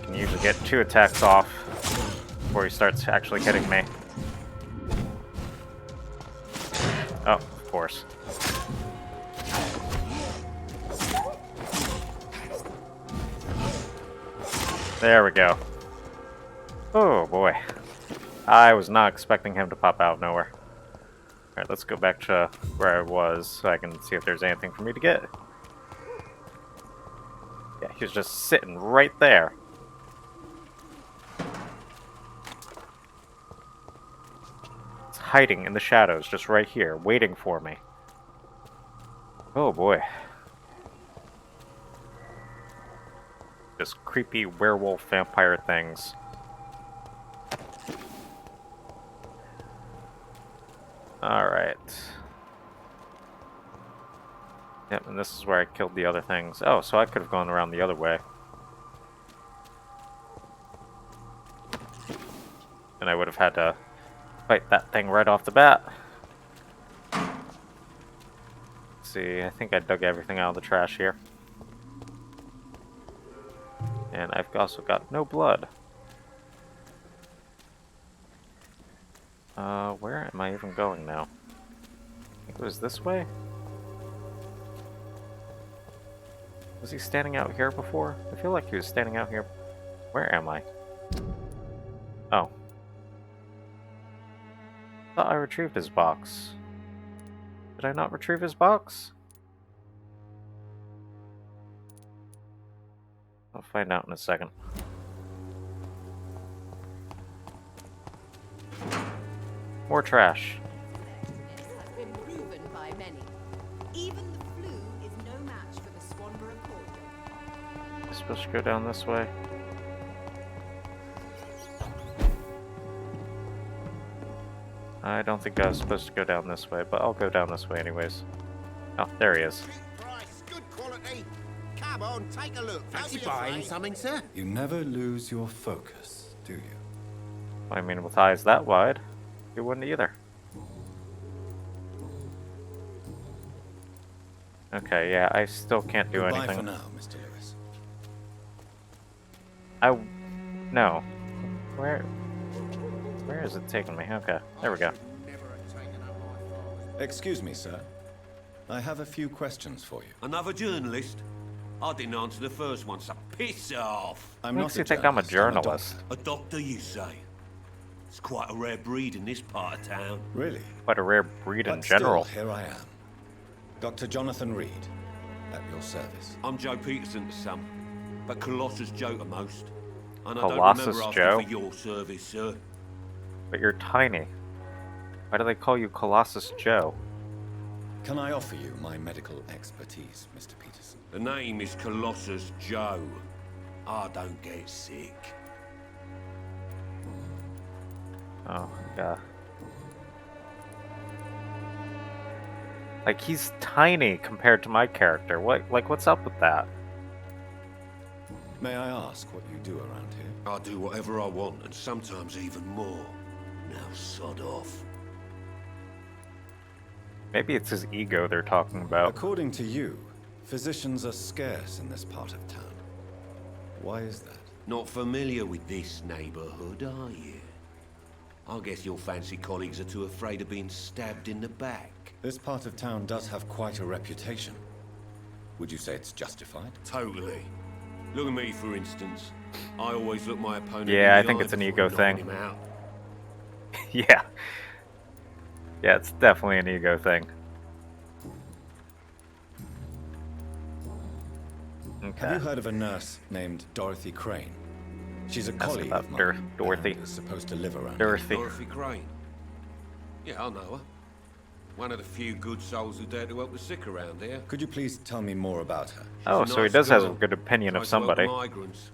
[SPEAKER 1] Can usually get 2 attacks off before he starts actually hitting me. Oh, of course. There we go. Oh boy. I was not expecting him to pop out of nowhere. Alright, let's go back to where I was so I can see if there's anything for me to get. Yeah, he was just sitting right there. It's hiding in the shadows, just right here, waiting for me. Oh boy. Just creepy werewolf vampire things. Alright. Yep, and this is where I killed the other things. Oh, so I could have gone around the other way. And I would have had to fight that thing right off the bat. Let's see, I think I dug everything out of the trash here. And I've also got no blood. Where am I even going now? I think it was this way? Was he standing out here before? I feel like he was standing out here. Where am I? Oh. I thought I retrieved his box. Did I not retrieve his box? I'll find out in a second. More trash.
[SPEAKER 13] This has been proven by many. Even the flu is no match for the Swanborough Court.
[SPEAKER 1] Am I supposed to go down this way? I don't think I was supposed to go down this way, but I'll go down this way anyways. Oh, there he is.
[SPEAKER 2] Price, good quality. Come on, take a look. Fancy buying something, sir?
[SPEAKER 15] You never lose your focus, do you?
[SPEAKER 1] I mean, with eyes that wide, you wouldn't either. Okay, yeah, I still can't do
[SPEAKER 15] Goodbye
[SPEAKER 1] anything.
[SPEAKER 15] for now, Mr. Lewis.
[SPEAKER 1] No. Where is it taking me? Okay, there we go.
[SPEAKER 15] Excuse me, sir. I have a few questions for you.
[SPEAKER 16] Another journalist? I didn't answer the first one, so piss off.
[SPEAKER 15] I'm
[SPEAKER 1] Makes
[SPEAKER 15] not
[SPEAKER 1] you think I'm a journalist.
[SPEAKER 16] A doctor, you say? It's quite a rare breed in this part of town.
[SPEAKER 15] Really?
[SPEAKER 1] Quite a rare breed in
[SPEAKER 15] But
[SPEAKER 1] general.
[SPEAKER 15] still, here I am. Dr. Jonathan Reed, at your service.
[SPEAKER 16] I'm Joe Peterson to some, but Colossus Joe to most. And I
[SPEAKER 1] Colossus
[SPEAKER 16] don't remember
[SPEAKER 1] Joe?
[SPEAKER 16] asking for your service, sir.
[SPEAKER 1] But you're tiny. Why do they call you Colossus Joe?
[SPEAKER 15] Can I offer you my medical expertise, Mr. Peterson?
[SPEAKER 16] The name is Colossus Joe. I don't get sick.
[SPEAKER 1] Oh, yeah. Like, he's tiny compared to my character. What's up with that?
[SPEAKER 15] May I ask what you do around here?
[SPEAKER 16] I do whatever I want, and sometimes even more. Now sod off.
[SPEAKER 1] Maybe it's his ego they're talking about.
[SPEAKER 15] According to you, physicians are scarce in this part of town. Why is that?
[SPEAKER 16] Not familiar with this neighborhood, are you? I guess your fancy colleagues are too afraid of being stabbed in the back.
[SPEAKER 15] This part of town does have quite a reputation. Would you say it's justified?
[SPEAKER 16] Totally. Look at me, for instance. I always look my opponent
[SPEAKER 1] Yeah,
[SPEAKER 16] in
[SPEAKER 1] I
[SPEAKER 16] the
[SPEAKER 1] think
[SPEAKER 16] eye
[SPEAKER 1] it's an
[SPEAKER 16] before
[SPEAKER 1] ego
[SPEAKER 16] knocking
[SPEAKER 1] thing.
[SPEAKER 16] him out.
[SPEAKER 1] Yeah. Yeah, it's definitely an ego thing. Okay.
[SPEAKER 15] Have you heard of a nurse named Dorothy Crane? She's a
[SPEAKER 1] That's
[SPEAKER 15] colleague
[SPEAKER 1] about
[SPEAKER 15] of mine.
[SPEAKER 1] Dorothy.
[SPEAKER 15] And is supposed to live around
[SPEAKER 1] Dorothy.
[SPEAKER 16] Dorothy Crane. Yeah, I know her. One of the few good souls who dare to help the sick around here.
[SPEAKER 15] Could you please tell me more about her?
[SPEAKER 1] Oh,
[SPEAKER 16] She's a
[SPEAKER 1] so he
[SPEAKER 16] nice
[SPEAKER 1] does have a
[SPEAKER 16] girl.
[SPEAKER 1] good opinion of
[SPEAKER 16] Tries to help
[SPEAKER 1] somebody.
[SPEAKER 16] migrants.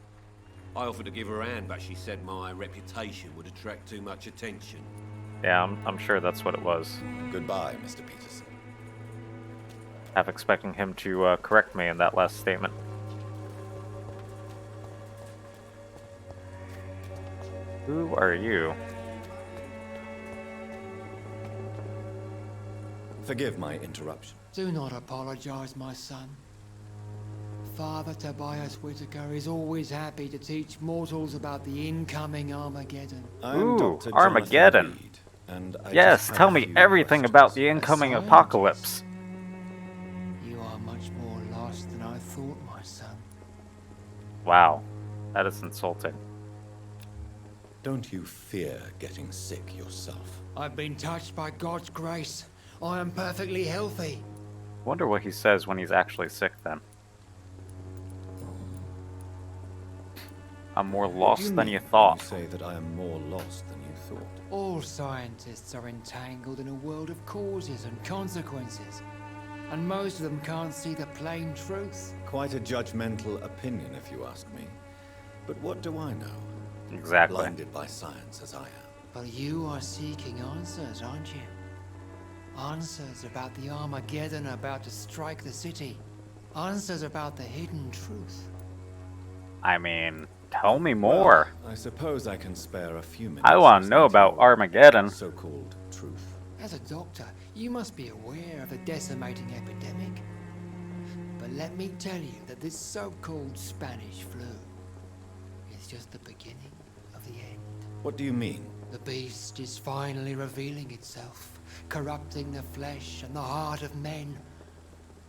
[SPEAKER 16] I offered to give her a hand, but she said my reputation would attract too much attention.
[SPEAKER 1] Yeah, I'm sure that's what it was.
[SPEAKER 15] Goodbye, Mr. Peterson.
[SPEAKER 1] Half expecting him to correct me in that last statement. Who are you?
[SPEAKER 15] Forgive my interruption.
[SPEAKER 4] Do not apologize, my son. Father Tobias Whitaker is always happy to teach mortals about the incoming Armageddon.
[SPEAKER 1] Ooh,
[SPEAKER 15] Dr.
[SPEAKER 1] Armageddon.
[SPEAKER 15] Jonathan Reed, and I
[SPEAKER 1] Yes,
[SPEAKER 15] just have
[SPEAKER 1] tell
[SPEAKER 15] a
[SPEAKER 1] me
[SPEAKER 15] few
[SPEAKER 1] everything about the incoming
[SPEAKER 4] Science?
[SPEAKER 1] apocalypse.
[SPEAKER 4] You are much more lost than I thought, my son.
[SPEAKER 1] Wow, that is insulting.
[SPEAKER 15] Don't you fear getting sick yourself?
[SPEAKER 4] I've been touched by God's grace I am perfectly healthy.
[SPEAKER 1] Wonder what he says when he's actually sick then. I'm more lost than you thought.
[SPEAKER 15] You say that I am more lost than you thought.
[SPEAKER 4] All scientists are entangled in a world of causes and consequences, and most of them can't see the plain truth.
[SPEAKER 15] Quite a judgmental opinion, if you ask me. But what do I know?
[SPEAKER 1] Exactly.
[SPEAKER 15] Blinded by science as I am.
[SPEAKER 4] But you are seeking answers, aren't you? Answers about the Armageddon about to strike the city. Answers about the hidden truth.
[SPEAKER 1] I mean, tell me more.
[SPEAKER 15] Well, I suppose I can spare a few minutes.
[SPEAKER 1] I want to know about Armageddon.
[SPEAKER 15] So-called truth.
[SPEAKER 4] As a doctor, you must be aware of the decimating epidemic. But let me tell you that this so-called Spanish flu is just the beginning of the end.
[SPEAKER 15] What do you mean?
[SPEAKER 4] The beast is finally revealing itself, corrupting the flesh and the heart of men.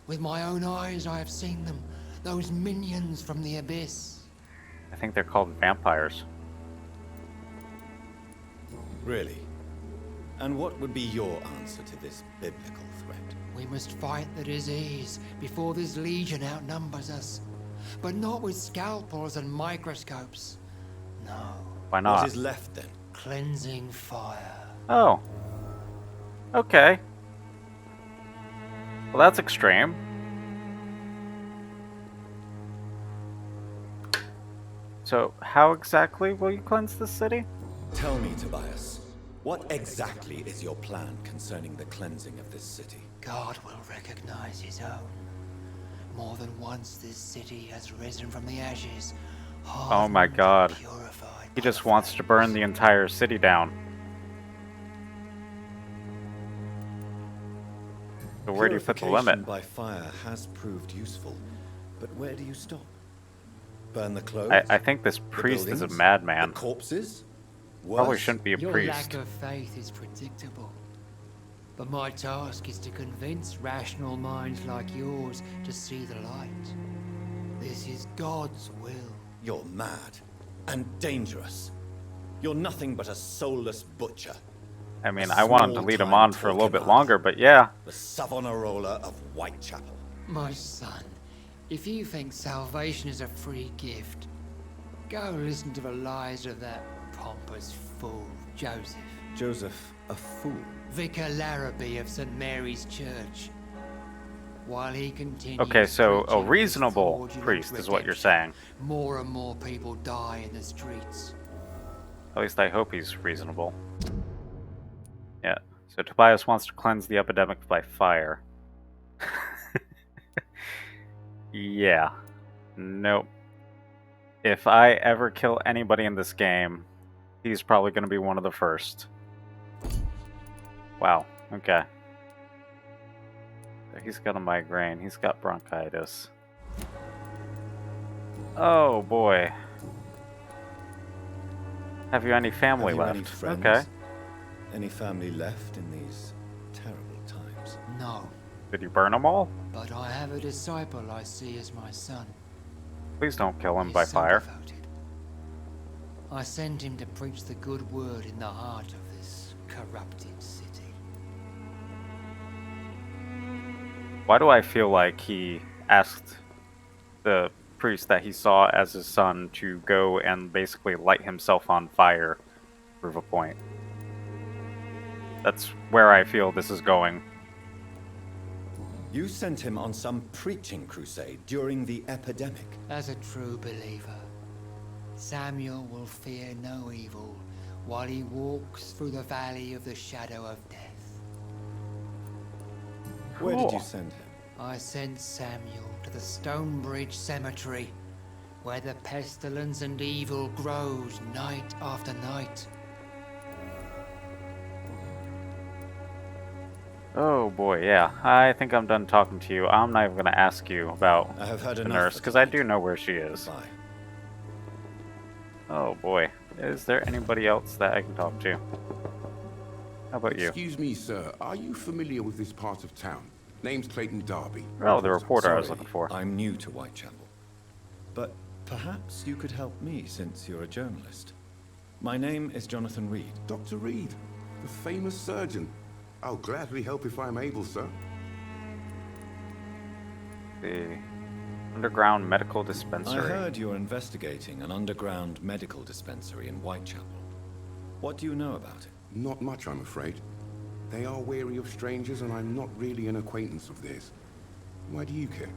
[SPEAKER 4] With my own eyes I have seen them, those minions from the abyss.
[SPEAKER 1] I think they're called vampires.
[SPEAKER 15] Really? And what would be your answer to this biblical threat?
[SPEAKER 4] We must fight the disease before this legion outnumbers us. But not with scalpels and microscopes. No.
[SPEAKER 1] Why not?
[SPEAKER 15] What is left then?
[SPEAKER 4] Cleansing fire.
[SPEAKER 1] Oh. Okay. Well, that's extreme. So, how exactly will you cleanse the city?
[SPEAKER 15] Tell me, Tobias, what exactly is your plan concerning the cleansing of this city?
[SPEAKER 4] God will recognize his own. More than once this city has risen from the ashes.
[SPEAKER 1] Oh my god. He just wants to burn the entire city down. So where do you put the limit?
[SPEAKER 15] By fire has proved useful, but where do you stop? Burn the clothes?
[SPEAKER 1] I think this priest is a madman.
[SPEAKER 15] The corpses?
[SPEAKER 1] Probably shouldn't be a
[SPEAKER 4] Your
[SPEAKER 1] priest.
[SPEAKER 4] lack of faith is predictable. But my task is to convince rational minds like yours to see the light. This is God's will.
[SPEAKER 15] You're mad and dangerous. You're nothing but a soulless butcher.
[SPEAKER 1] I mean, I wanted to lead him on for a little bit longer, but yeah.
[SPEAKER 15] The Savonarola of Whitechapel.
[SPEAKER 4] My son, if you think salvation is a free gift, go listen to the lies of that pompous fool, Joseph.
[SPEAKER 15] Joseph, a fool?
[SPEAKER 4] Vicar Larrabee of St. Mary's Church. While he continues
[SPEAKER 1] Okay, so a
[SPEAKER 4] preaching
[SPEAKER 1] reasonable
[SPEAKER 4] fraudulent
[SPEAKER 1] priest is what you're
[SPEAKER 4] redemption,
[SPEAKER 1] saying.
[SPEAKER 4] More and more people die in the streets.
[SPEAKER 1] At least I hope he's reasonable. Yeah, so Tobias wants to cleanse the epidemic by fire. Yeah. Nope. If I ever kill anybody in this game, he's probably going to be one of the first. Wow, okay. He's got a migraine, he's got bronchitis. Oh boy. Have you any family left?
[SPEAKER 15] Any friends?
[SPEAKER 1] Okay.
[SPEAKER 15] Any family left in these terrible times?
[SPEAKER 4] No,
[SPEAKER 1] Did you burn them all?
[SPEAKER 4] but I have a disciple I see as my son.
[SPEAKER 1] Please don't kill him
[SPEAKER 4] He's
[SPEAKER 1] by
[SPEAKER 4] so
[SPEAKER 1] fire.
[SPEAKER 4] devoted. I sent him to preach the good word in the heart of this corrupted city.
[SPEAKER 1] Why do I feel like he asked the priest that he saw as his son to go and basically light himself on fire to prove a point? That's where I feel this is going.
[SPEAKER 15] You sent him on some preaching crusade during the epidemic.
[SPEAKER 4] As a true believer, Samuel will fear no evil while he walks through the valley of the shadow of death.
[SPEAKER 15] Where did you send him?
[SPEAKER 4] I sent Samuel to the Stonebridge Cemetery, where the pestilence and evil grows night after night.
[SPEAKER 1] Oh boy, yeah. I think I'm done talking to you. I'm not even going to ask you about
[SPEAKER 15] I have had
[SPEAKER 1] the
[SPEAKER 15] enough
[SPEAKER 1] nurse,
[SPEAKER 15] for
[SPEAKER 1] because I do know where she is.
[SPEAKER 15] Bye.
[SPEAKER 1] Oh boy. Is there anybody else that I can talk to? How about you?
[SPEAKER 8] Excuse me, sir. Are you familiar with this part of town? Name's Clayton Darby.
[SPEAKER 1] Oh, the reporter I was
[SPEAKER 15] Sorry,
[SPEAKER 1] looking for.
[SPEAKER 15] I'm new to Whitechapel. But perhaps you could help me since you're a journalist. My name is Jonathan Reed.
[SPEAKER 8] Dr. Reed, the famous surgeon. I'll gladly help if I'm able, sir.
[SPEAKER 1] The underground medical
[SPEAKER 15] I
[SPEAKER 1] dispensary.
[SPEAKER 15] heard you're investigating an underground medical dispensary in Whitechapel. What do you know about it?
[SPEAKER 8] Not much, I'm afraid. They are wary of strangers, and I'm not really an acquaintance of theirs. Why do you care?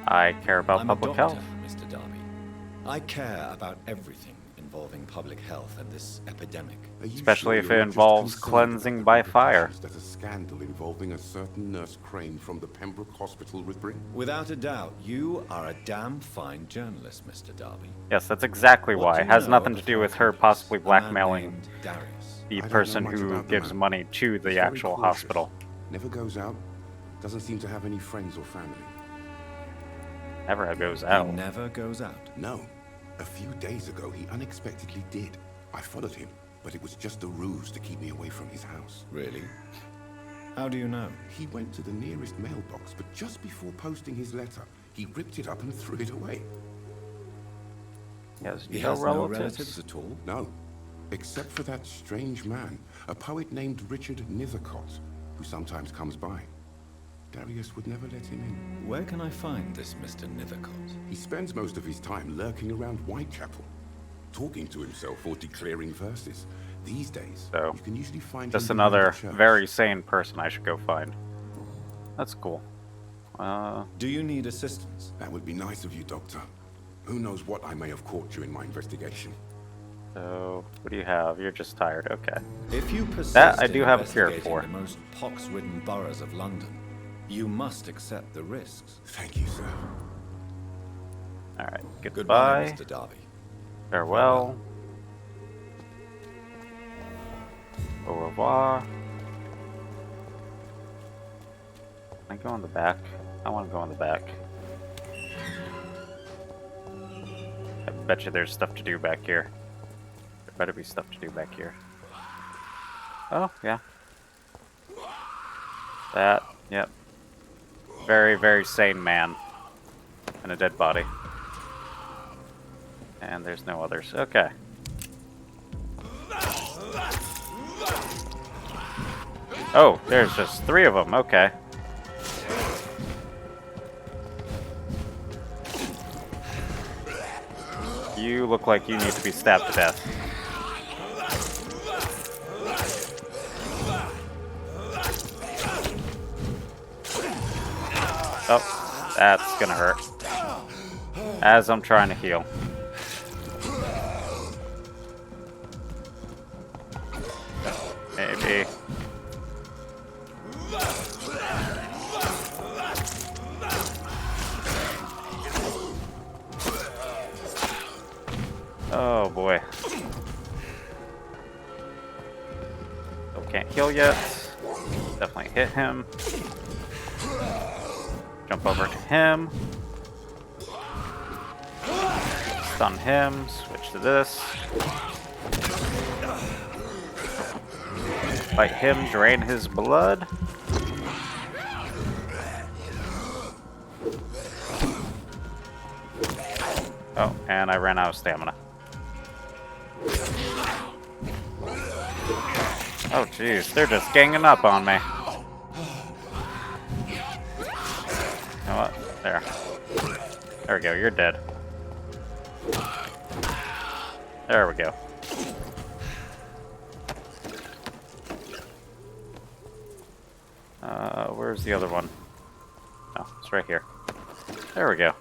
[SPEAKER 1] I care about
[SPEAKER 15] I'm
[SPEAKER 1] public
[SPEAKER 15] a doctor,
[SPEAKER 1] health.
[SPEAKER 15] Mr. Darby. I care about everything involving public health and this epidemic.
[SPEAKER 1] Especially if it involves cleansing by fire.
[SPEAKER 8] That a scandal involving a certain Nurse Crane from the Pembroke Hospital would bring?
[SPEAKER 15] Without a doubt, you are a damn fine journalist, Mr. Darby.
[SPEAKER 1] Yes, that's exactly
[SPEAKER 15] What
[SPEAKER 1] why.
[SPEAKER 15] do
[SPEAKER 1] It
[SPEAKER 15] you
[SPEAKER 1] has
[SPEAKER 15] know
[SPEAKER 1] nothing
[SPEAKER 15] of
[SPEAKER 1] to
[SPEAKER 15] the
[SPEAKER 1] do with her
[SPEAKER 15] philanthropist,
[SPEAKER 1] possibly
[SPEAKER 15] a man
[SPEAKER 1] blackmailing
[SPEAKER 15] named Darius?
[SPEAKER 1] the
[SPEAKER 8] I don't
[SPEAKER 1] person
[SPEAKER 8] know much
[SPEAKER 1] who
[SPEAKER 8] about the
[SPEAKER 1] gives
[SPEAKER 8] man.
[SPEAKER 1] money to
[SPEAKER 8] He's
[SPEAKER 1] the
[SPEAKER 8] very
[SPEAKER 1] actual
[SPEAKER 8] cautious.
[SPEAKER 1] hospital.
[SPEAKER 8] Never goes out. Doesn't seem to have any friends or family.
[SPEAKER 1] Never goes out.
[SPEAKER 15] He never goes out.
[SPEAKER 8] No. A few days ago, he unexpectedly did. I followed him, but it was just a ruse to keep me away from his house.
[SPEAKER 15] Really? How do you know?
[SPEAKER 8] He went to the nearest mailbox, but just before posting his letter, he ripped it up and threw it away.
[SPEAKER 15] He has no relatives at all?
[SPEAKER 8] No. Except for that strange man, a poet named Richard Nithercott, who sometimes comes by. Darius would never let him in.
[SPEAKER 15] Where can I find this Mr. Nithercott?
[SPEAKER 8] He spends most of his time lurking around Whitechapel, talking to himself or declaring verses. These days,
[SPEAKER 1] So,
[SPEAKER 8] you can usually find
[SPEAKER 1] just
[SPEAKER 8] him behind
[SPEAKER 1] another
[SPEAKER 8] the church.
[SPEAKER 1] very sane person I should go find. That's cool.
[SPEAKER 15] Do you need assistance?
[SPEAKER 8] That would be nice of you, Doctor. Who knows what I may have caught during my investigation.
[SPEAKER 1] So, what do you have? You're just tired. Okay.
[SPEAKER 15] If you persist
[SPEAKER 1] that I
[SPEAKER 15] in
[SPEAKER 1] do have a cure
[SPEAKER 15] investigating
[SPEAKER 1] for.
[SPEAKER 15] the most pox-ridden boroughs of London, you must accept the risks.
[SPEAKER 8] Thank you, sir.
[SPEAKER 1] Alright,
[SPEAKER 15] Goodbye,
[SPEAKER 1] goodbye.
[SPEAKER 15] Mr. Darby.
[SPEAKER 1] Farewell. Au revoir. Can I go on the back? I want to go on the back. I bet you there's stuff to do back here. There better be stuff to do back here. Oh, yeah. That, yep. Very, very sane man. And a dead body. And there's no others. Okay. Oh, there's just 3 of them. Okay. You look like you need to be stabbed to death. Oh, that's gonna hurt. As I'm trying to heal. Maybe. Oh boy. Still can't heal yet. Definitely hit him. Jump over to him. Stun him. Switch to this. Fight him, drain his blood. Oh, and I ran out of stamina. Oh jeez, they're just ganging up on me. You know what? There. There we go, you're dead. There we go. Where's the other one? Oh, it's right here. There we go.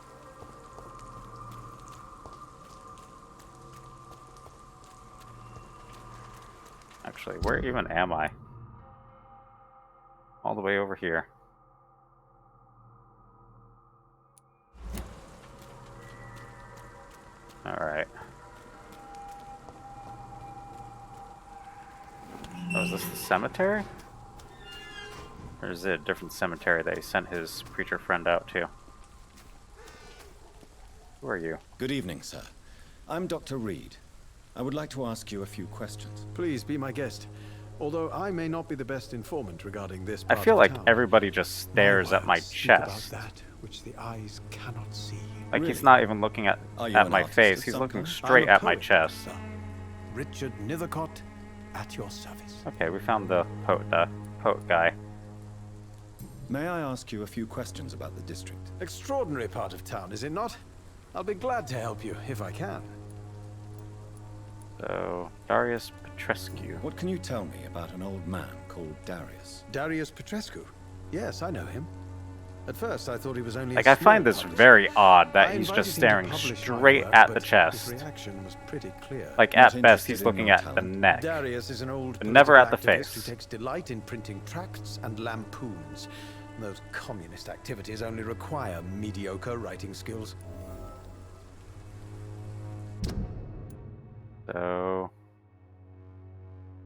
[SPEAKER 1] Actually, where even am I? All the way over here. Alright. Oh, is this the cemetery? Or is it a different cemetery that he sent his preacher friend out to? Who are you?
[SPEAKER 15] Good evening, sir. I'm Dr. Reed. I would like to ask you a few questions.
[SPEAKER 17] Please be my guest. Although I may not be the best informant regarding this
[SPEAKER 1] I
[SPEAKER 17] part
[SPEAKER 1] feel
[SPEAKER 17] of
[SPEAKER 1] like
[SPEAKER 17] town,
[SPEAKER 1] everybody just stares at my
[SPEAKER 17] words speak about
[SPEAKER 1] chest.
[SPEAKER 17] that which the eyes cannot see.
[SPEAKER 1] Like he's not even looking at
[SPEAKER 17] Are you
[SPEAKER 1] my
[SPEAKER 17] an artist
[SPEAKER 1] face,
[SPEAKER 17] of
[SPEAKER 1] he's
[SPEAKER 17] some
[SPEAKER 1] looking
[SPEAKER 17] kind?
[SPEAKER 1] straight
[SPEAKER 17] I'm a
[SPEAKER 1] at my
[SPEAKER 17] poet,
[SPEAKER 1] chest.
[SPEAKER 17] sir. Richard Nithercott,
[SPEAKER 11] at your service.
[SPEAKER 1] Okay, we found the poet guy.
[SPEAKER 15] May I ask you a few questions about the district?
[SPEAKER 17] Extraordinary part of town, is it not? I'll be glad to help you, if I can.
[SPEAKER 1] So, Darius Petrescu.
[SPEAKER 15] What can you tell me about an old man called Darius?
[SPEAKER 17] Darius Petrescu? Yes, I know him. At first, I thought he was only
[SPEAKER 1] Like,
[SPEAKER 17] a
[SPEAKER 1] I find
[SPEAKER 17] small
[SPEAKER 1] this
[SPEAKER 17] publisher.
[SPEAKER 1] very odd that
[SPEAKER 17] I
[SPEAKER 1] he's
[SPEAKER 17] invited
[SPEAKER 1] just
[SPEAKER 17] him to
[SPEAKER 1] staring
[SPEAKER 17] publish my
[SPEAKER 1] straight
[SPEAKER 17] work,
[SPEAKER 1] at the
[SPEAKER 17] but
[SPEAKER 1] chest.
[SPEAKER 17] His reaction was pretty clear.
[SPEAKER 1] Like,
[SPEAKER 15] Not
[SPEAKER 1] at best,
[SPEAKER 15] interested
[SPEAKER 1] he's
[SPEAKER 15] in
[SPEAKER 1] looking
[SPEAKER 15] your
[SPEAKER 1] at the
[SPEAKER 15] talent.
[SPEAKER 1] neck.
[SPEAKER 17] Darius is an old
[SPEAKER 1] But never at the
[SPEAKER 17] political activist
[SPEAKER 1] face.
[SPEAKER 17] who takes delight in printing tracts and lampoons. Those communist activities only require mediocre writing skills.
[SPEAKER 1] So,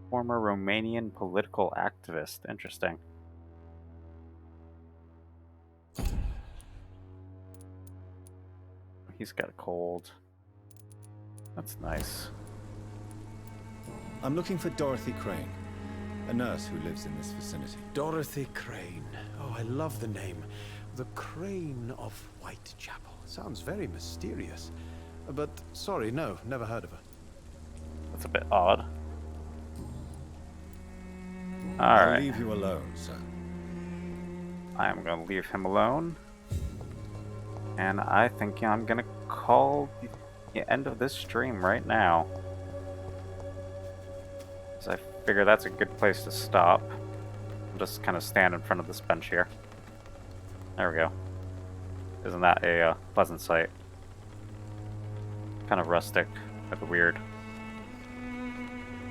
[SPEAKER 1] former Romanian political activist. Interesting. He's got a cold. That's nice.
[SPEAKER 15] I'm looking for Dorothy Crane, a nurse who lives in this vicinity.
[SPEAKER 17] Dorothy Crane. Oh, I love the name. The Crane of Whitechapel. Sounds very mysterious. But, sorry, no, never heard of her.
[SPEAKER 1] That's a bit odd.
[SPEAKER 15] I'll
[SPEAKER 1] Alright.
[SPEAKER 15] leave you alone, sir.
[SPEAKER 1] I am going to leave him alone. And I think I'm going to call the end of this stream right now. So I figure that's a good place to stop. I'll just kind of stand in front of this bench here. There we go. Isn't that a pleasant sight? Kind of rustic, with a weird...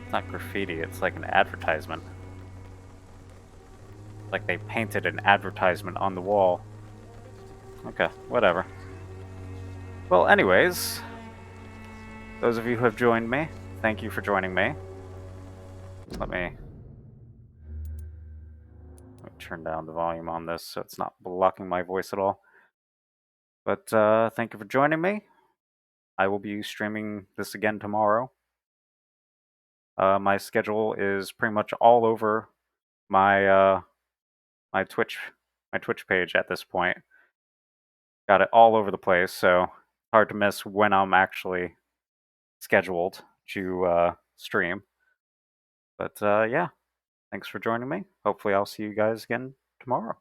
[SPEAKER 1] It's not graffiti, it's like an advertisement. Like they painted an advertisement on the wall. Okay, whatever. Well, anyways, those of you who have joined me, thank you for joining me. Let me turn down the volume on this so it's not blocking my voice at all. But thank you for joining me. I will be streaming this again tomorrow. My schedule is pretty much all over my my Twitch page at this point. Got it all over the place, so hard to miss when I'm actually scheduled to stream. But yeah, thanks for joining me. Hopefully I'll see you guys again tomorrow.